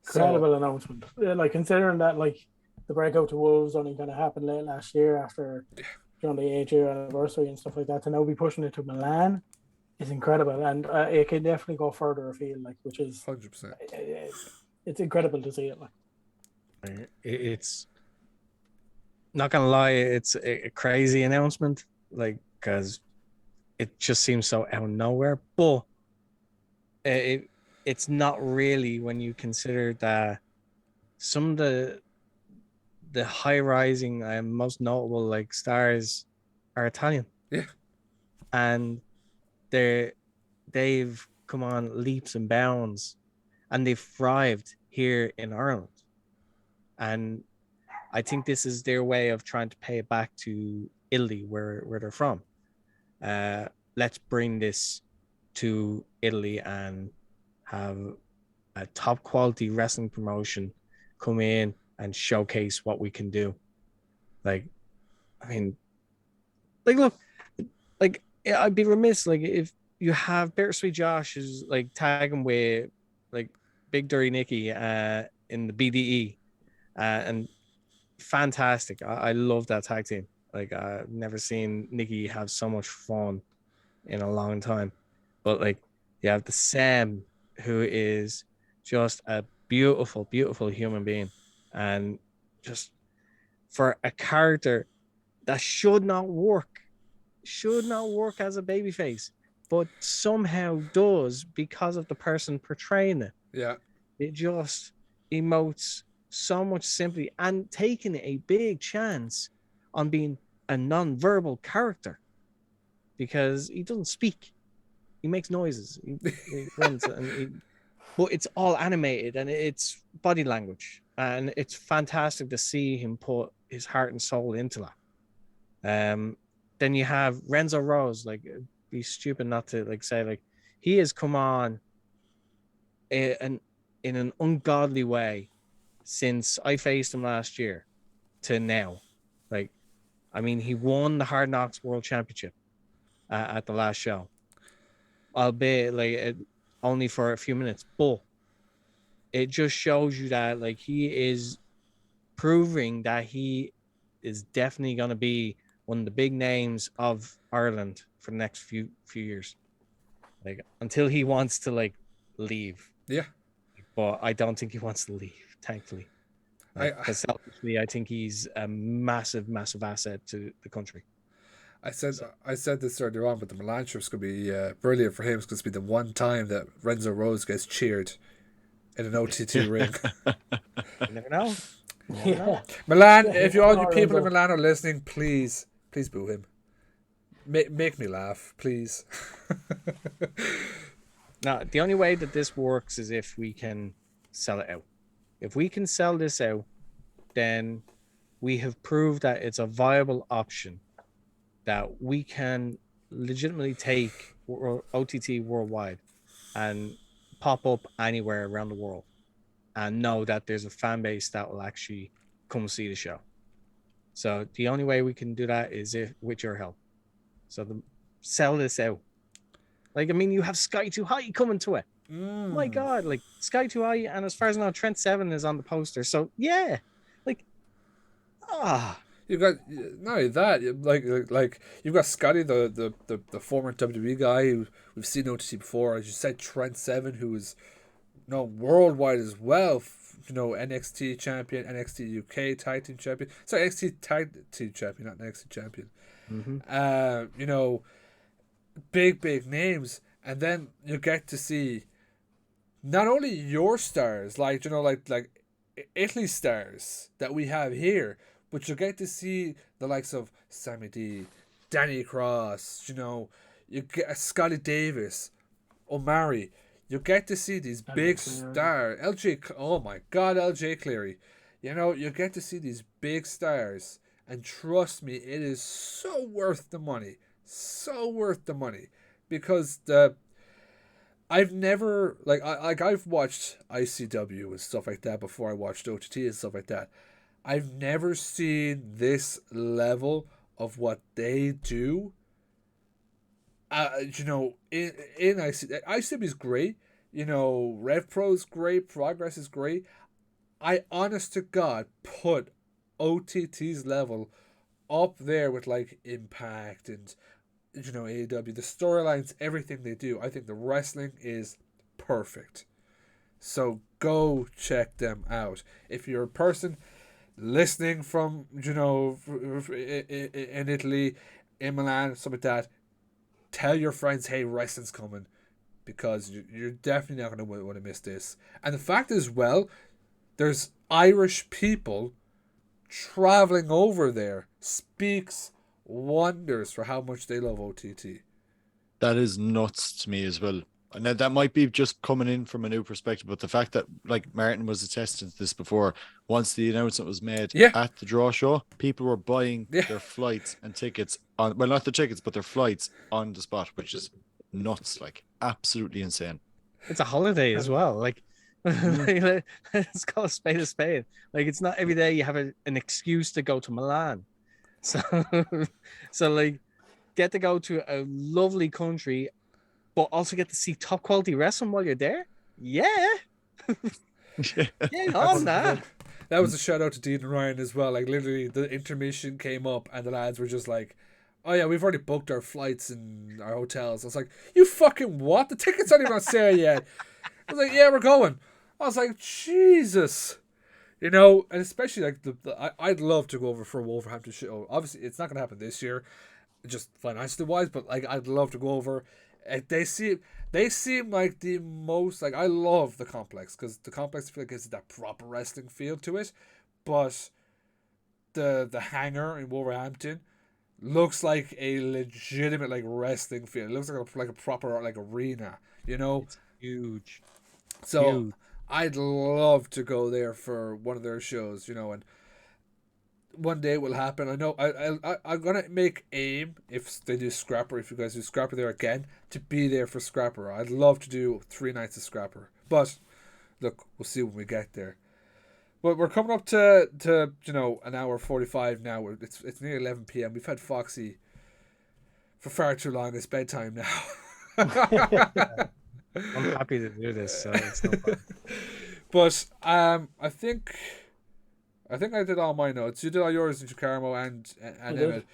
Incredible announcement. Like, considering that, like, the breakout to Wolves only kind of happened late last year after the 8-year anniversary and stuff like that, to now be pushing it to Milan is incredible, and it can definitely go further afield, like, which is 100%. It's incredible to see it. Like, it's not gonna lie, it's a crazy announcement, like, because it just seems so out of nowhere, but it's not really when you consider that some of the high rising and most notable like stars are Italian. Yeah. And they've come on leaps and bounds, and they've thrived here in Ireland. And I think this is their way of trying to pay it back to Italy, where they're from. Let's bring this to Italy and have a top quality wrestling promotion come in and showcase what we can do. Like, I mean, like, look, like, I'd be remiss, like, if you have Bittersweet Josh who's like tagging with like Big Dirty Nicky in the BDE, and fantastic. I love that tag team. Like, I've never seen Nicky have so much fun in a long time. But like, you have the Sam, who is just a beautiful, beautiful human being, and just for a character that should not work as a babyface, but somehow does because of the person portraying it. Yeah. It just emotes so much simply and taking a big chance on being a non-verbal character, because he doesn't speak. He makes noises. He grunts, but it's all animated and it's body language, and it's fantastic to see him put his heart and soul into that. Then you have Renzo Rose. Like, it'd be stupid not to like say, like, he has come on in an ungodly way since I faced him last year to now. Like, I mean, he won the Hard Knocks World Championship at the last show, albeit like only for a few minutes, but it just shows you that, like, he is proving that he is definitely going to be one of the big names of Ireland for the next few years, like, until he wants to like leave. Yeah. But I don't think he wants to leave, thankfully. Because selfishly, I think he's a massive asset to the country. I said this earlier on, but the Milan trip's going to be brilliant for him. It's going to be the one time that Renzo Rose gets cheered in an OTT ring. You never know. Milan, if all you people in Milan are listening, please boo him. Make me laugh, please. Now, the only way that this works is if we can sell it out. If we can sell this out, then we have proved that it's a viable option, that we can legitimately take OTT worldwide and pop up anywhere around the world, and know that there's a fan base that will actually come see the show. So the only way we can do that is with your help. So sell this out. Like, I mean, you have Sky Too High coming to it. My God, like, Sky Too High, and as far as I know, Trent Seven is on the poster. So yeah, like, you've got not only that, like you've got Scotty, the former WWE guy who we've seen OTT before. As you said, Trent Seven, who is worldwide as well. NXT champion, NXT UK tag team champion. Sorry, NXT tag team champion, not NXT champion. Mm-hmm. Big names, and then you get to see not only your stars, like Italy stars that we have here, but you get to see the likes of Sammy D, Danny Cross, you get Scotty Davis, Omari. You get to see these big stars. LJ, oh my God, LJ Cleary. You get to see these big stars, and trust me, it is so worth the money. So worth the money because I've never I've watched ICW and stuff like that before I watched OTT and stuff like that. I've never seen this level of what they do. In ICW is great. Rev Pro is great. Progress is great. I honest to God put OTT's level up there with like Impact and AEW, the storylines, everything they do. I think the wrestling is perfect. So go check them out. If you're a person listening from in Italy, in Milan, something like that, tell your friends, hey, wrestling's coming, because you're definitely not going to want to miss this. And the fact is, well, there's Irish people traveling over there speaks wonders for how much they love OTT. That is nuts to me as well. And that might be just coming in from a new perspective, but the fact that, like Martin was attesting to this before, once the announcement was made at the draw show, people were buying their flights and tickets on, well, not the tickets, but their flights on the spot, which is nuts, like absolutely insane. It's a holiday as well. Like, let's call a spade a spade. Like, it's not every day you have an excuse to go to Milan. So, like, get to go to a lovely country, but also get to see top quality wrestling while you're there. Yeah. On that. That was a shout out to Dean and Ryan as well. Like, literally, the intermission came up and the lads were just like, oh yeah, we've already booked our flights and our hotels. I was like, you fucking what? The tickets aren't even on sale yet. I was like, yeah, we're going. I was like, Jesus. And especially like I'd love to go over for a Wolverhampton show. Obviously, it's not going to happen this year, just financially wise, but like I'd love to go over. They seem like the most, like, I love the complex, because the complex, I feel like, has that proper wrestling feel to it, but the hangar in Wolverhampton looks like a legitimate like wrestling field. It looks like a proper like arena. It's huge. So huge. I'd love to go there for one of their shows. And one day it will happen. I know I'm gonna make aim, if they do Scrapper, if you guys do Scrapper there again, to be there for Scrapper. I'd love to do 3 nights of Scrapper, but look, we'll see when we get there. But we're coming up to an hour 45 now. It's near 11 p.m. We've had Foxy for far too long. It's bedtime now. I'm happy to do this, so it's no problem. But I think I did all my notes. You did all yours, Carmo and Emmet.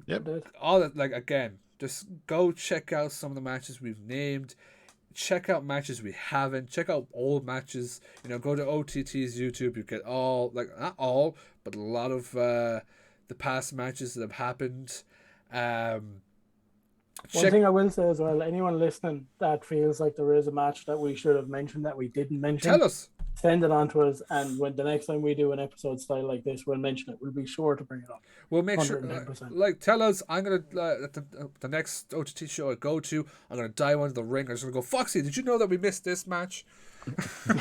Yep. All that, like, again, just go check out some of the matches we've named. Check out matches we haven't. Check out old matches. Go to OTT's YouTube. You get all, like, not all, but a lot of the past matches that have happened. One thing I will say as well, anyone listening that feels like there is a match that we should have mentioned that we didn't mention, tell us. Send it on to us, and when the next time we do an episode style like this, we'll mention it. We'll be sure to bring it up. We'll make 110%. sure, like, tell us. I'm gonna at the next OTT show I go to, I'm gonna dive into the ring. I'm just gonna go, Foxy, did you know that we missed this match? And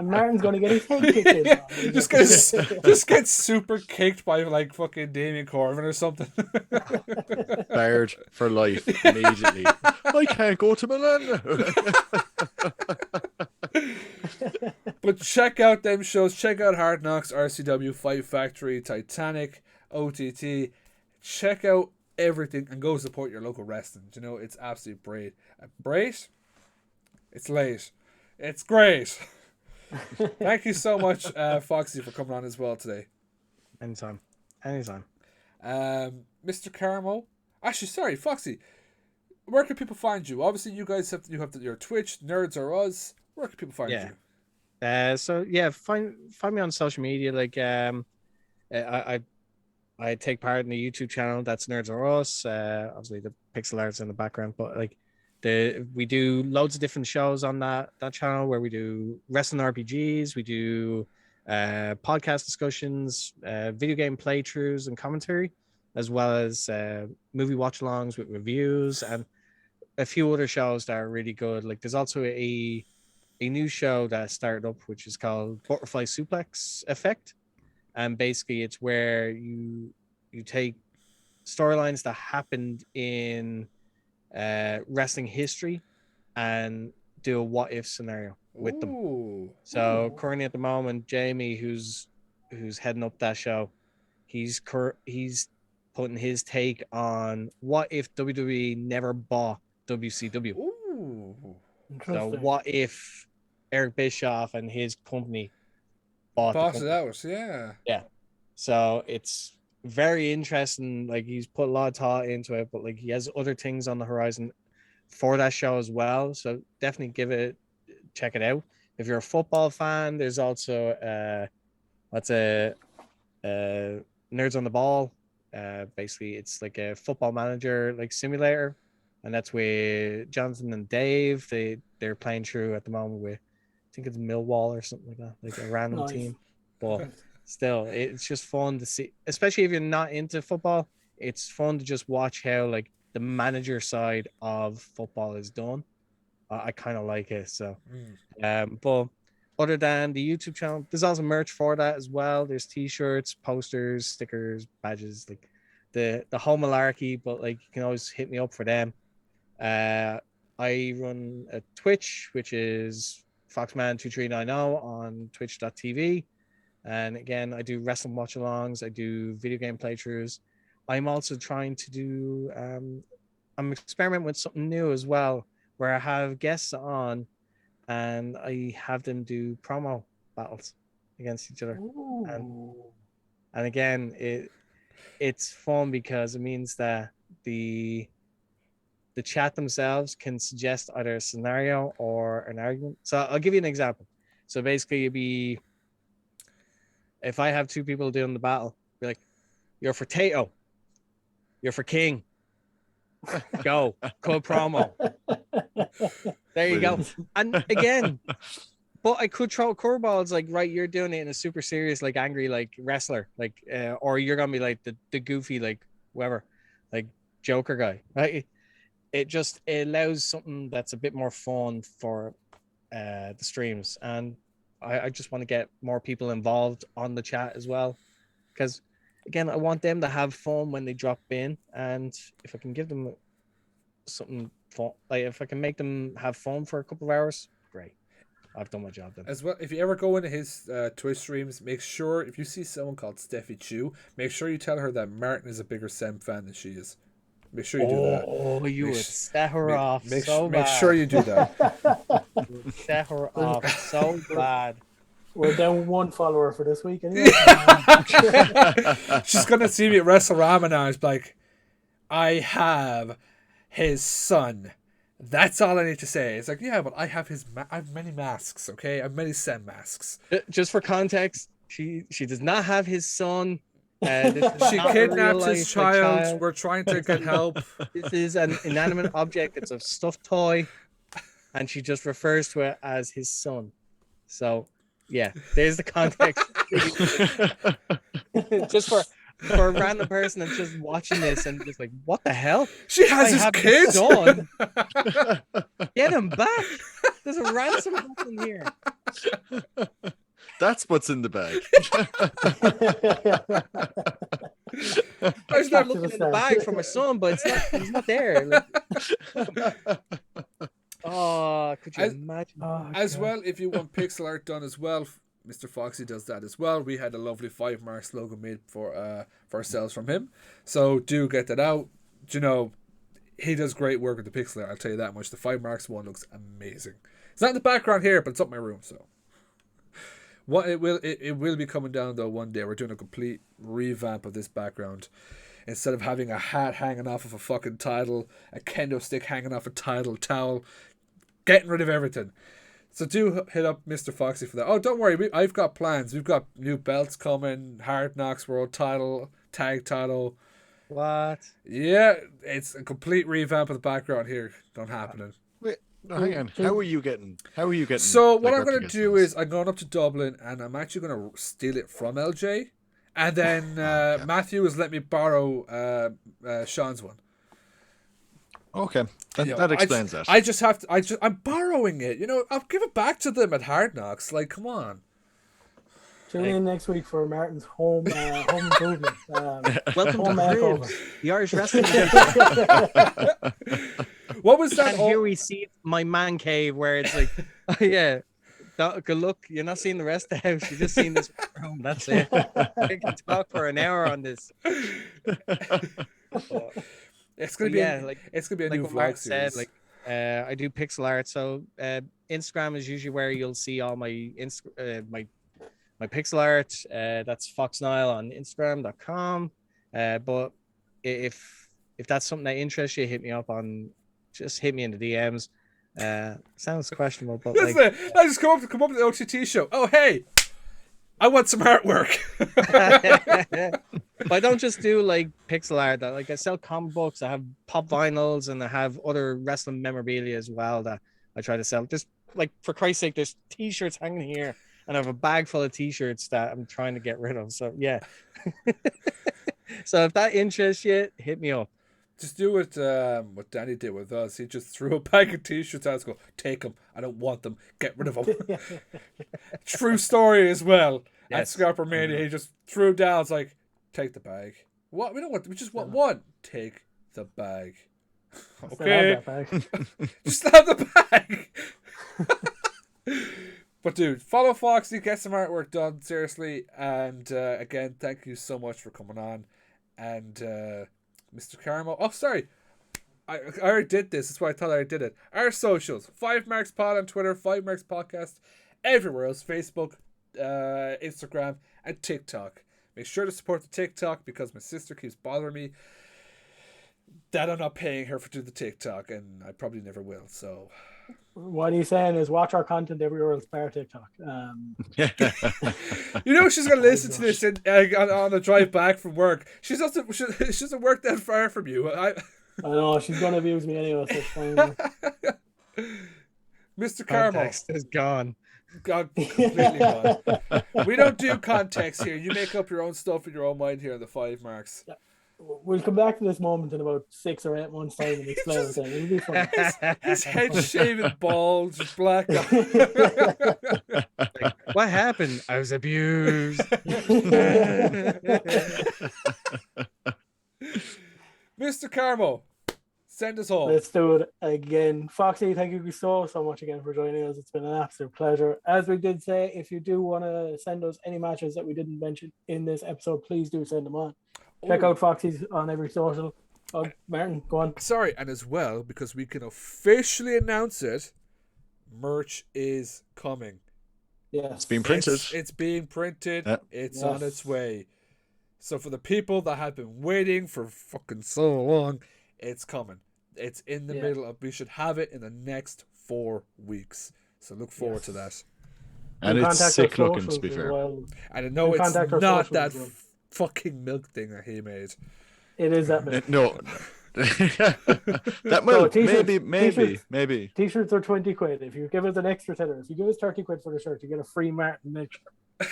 Martin's gonna get his head kicked in. Just get super kicked by like fucking Damien Corvin or something. Barred for life immediately. I can't go to Milan. But check out them shows. Check out Hard Knocks, RCW, Fight Factory, Titanic, OTT. Check out everything and go support your local wrestling. It's absolutely great. Great? It's late. It's great. Thank you so much, Foxy, for coming on as well today. Anytime. Mr. Carmo. Actually, sorry, Foxy. Where can people find you? Obviously, you guys have your Twitch, NerdsRUs. Where can people find you? Find me on social media. Like, I take part in the YouTube channel. That's NerdsRUs. Obviously, the pixel art's in the background, but like, we do loads of different shows on that channel where we do wrestling RPGs, we do podcast discussions, video game playthroughs and commentary, as well as movie watch-alongs with reviews and a few other shows that are really good. Like, there's also a new show that started up, which is called Butterfly Suplex Effect, and basically it's where you take storylines that happened in wrestling history and do a what if scenario with them. Ooh. So currently at the moment, Jamie, who's heading up that show, he's putting his take on what if WWE never bought WCW. Ooh. So Interesting. what if Eric Bischoff and his company bought Boss the it company? out, yeah. So it's very interesting. Like he's put a lot of thought into it, but like he has other things on the horizon for that show as well. So definitely check it out. If you're a football fan, there's also Nerds on the Ball. Basically it's like a football manager like simulator, and that's with Jonathan and Dave. They're playing through at the moment with, I think it's Millwall or something like that, like a random Nice. team. But still, it's just fun to see, especially if you're not into football. It's fun to just watch how like the manager side of football is done. I kind of like it. So, but other than the YouTube channel, there's also merch for that as well. There's t-shirts, posters, stickers, badges, like the whole malarkey. But like you can always hit me up for them. I run a Twitch, which is Foxman2390 on twitch.tv. And again, I do wrestling watch-alongs. I do video game playthroughs. I'm also trying to do, I'm experimenting with something new as well, where I have guests on and I have them do promo battles against each other. And again, it's fun because it means that the chat themselves can suggest either a scenario or an argument. So I'll give you an example. So basically if I have two people doing the battle, be like, you're for Tato, you're for King, go, cool promo. There you go. And again, but I could throw curveballs like, right, you're doing it in a super serious, like angry, like wrestler, like, or you're gonna be like the goofy, like whoever, like Joker guy, right? It allows something that's a bit more fun for the streams, and I just want to get more people involved on the chat as well, because again, I want them to have fun when they drop in, and if I can give them something fun, like if I can make them have fun for a couple of hours, great. I've done my job then. As well, if you ever go into his Twitch streams, make sure if you see someone called Steffi Chu, make sure you tell her that Martin is a bigger Sem fan than she is. Make sure you do that. Oh, you would set her off so bad. Make sure you do that. Set her off so bad. We're down one follower for this week anyway. She's gonna see me at WrestleRama now. It's like, I have his son. That's all I need to say. It's like, yeah, but I have I have many masks. Okay, I have many Sem masks. Just for context, she does not have his son. She kidnapped his child. We're trying to get help. This is an inanimate object. It's a stuffed toy, and she just refers to it as his son. So, yeah, there's the context. Just for a random person that's just watching this and just like, what the hell? She has his kid. Son. Get him back. There's a ransom in here. That's what's in the bag. I was not looking in the bag for my son, but he's not there. Like, oh, could you imagine? As well, if you want pixel art done as well, Mr. Foxy does that as well. We had a lovely 5Marks logo made for ourselves from him. So do get that out. You know, he does great work with the pixel art, I'll tell you that much. The 5Marks one looks amazing. It's not in the background here, but it's up in my room, so. What it will be coming down though one day. We're doing a complete revamp of this background. Instead of having a hat hanging off of a fucking title, a kendo stick hanging off a title towel, getting rid of everything. So do hit up Mr. Foxy for that. Oh, don't worry, I've got plans. We've got new belts coming, Hard Knocks World title, tag title. What? Yeah, it's a complete revamp of the background here. Not happening. No, hang on. How are you getting? So what I'm going to do is I'm going up to Dublin and I'm actually going to steal it from LJ, and then Matthew has let me borrow Sean's one. Okay, that explains that. I just have to. I'm borrowing it. You know, I'll give it back to them at Hard Knocks. Like, come on. Tune in next week for Martin's home improvement. Welcome to the Irish Wrestling. What was that? And here we see my man cave where it's like, oh, yeah, good look. You're not seeing the rest of the house. You're just seeing this room. That's it. I can talk for an hour on this. It's gonna be it's gonna be a new what vlog Mark series. said, like I do pixel art, so Instagram is usually where you'll see all my my pixel art. That's Fox Niall on Instagram.com. But if that's something that interests you, hit me up on. Just hit me in the DMs. Sounds questionable, but like, I just come up to the OTT show. Oh hey, I want some artwork. but I don't just do like pixel art. Like I sell comic books. I have pop vinyls, and I have other wrestling memorabilia as well that I try to sell. Just like for Christ's sake, there's T-shirts hanging here, and I have a bag full of T-shirts that I'm trying to get rid of. So yeah. So if that interests you, hit me up. Just do what Danny did with us. He just threw a bag of T-shirts at us. Go, take them. I don't want them. Get rid of them. True story as well. Yes. At Scrapper Mania, he just threw down. It's like, take the bag. What? We don't want. We just want one. Take the bag. Okay. Just have the bag. But dude, follow Foxy. Get some artwork done. Seriously. And again, thank you so much for coming on. And. Mr. Carmo. Oh, sorry. I already did this. That's why I thought I did it. Our socials. 5Marks Pod on Twitter. 5Marks Podcast. Everywhere else. Facebook, Instagram, and TikTok. Make sure to support the TikTok because my sister keeps bothering me that I'm not paying her for doing the TikTok. And I probably never will. So... What he's saying is watch our content everywhere else bar TikTok. You know she's gonna listen to this on the drive back from work. She doesn't work that far from you. I know she's gonna abuse me anyway. So it's fine. Mr. Carmo Context is gone. Completely gone. We don't do context here. You make up your own stuff in your own mind here on the 5 Marks. Yeah. We'll come back to this moment in about 6 or 8 months' time and explain it. It'll be fun. His head shaven, bald, just black. Like, what happened? I was abused. Mr. Carmo, send us home. Let's do it again. Foxy, thank you so much again for joining us. It's been an absolute pleasure. As we did say, if you do want to send us any matches that we didn't mention in this episode, please do send them on. Check out Foxy's on every social. Oh, Martin, go on. Sorry, and as well, because we can officially announce it, merch is coming. Yes. It's being printed. It's being printed. Yeah. It's on its way. So for the people that have been waiting for fucking so long, it's coming. It's in the middle of, we should have it in the next 4 weeks. So look forward to that. And it's sick looking, to be fair. Well. And I know it's not that fucking milk thing that he made. It is that milk. No. That milk, maybe. T-shirts are 20 quid. If you give us an extra tenner, if you give us 30 quid for the shirt, you get a free Martin milk shirt.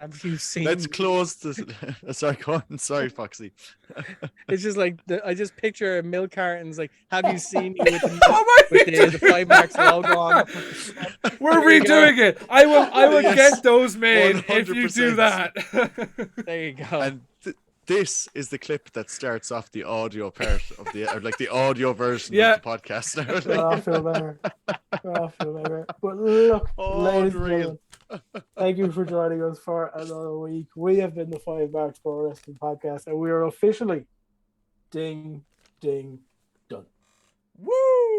Have you seen? Let's close this. Sorry, go on. Sorry, Foxy. It's just like I just picture milk cartons. Like, have you seen me with the 5 Marks logo on? We're redoing it. I will get those made 100%. If you do that. There you go. And this is the clip that starts off the audio part of the like the audio version of the podcast. I feel better. But look, ladies and gentlemen, thank you for joining us for another week. We have been the 5 Marks Pro Wrestling Podcast, and we are officially ding done. Woo!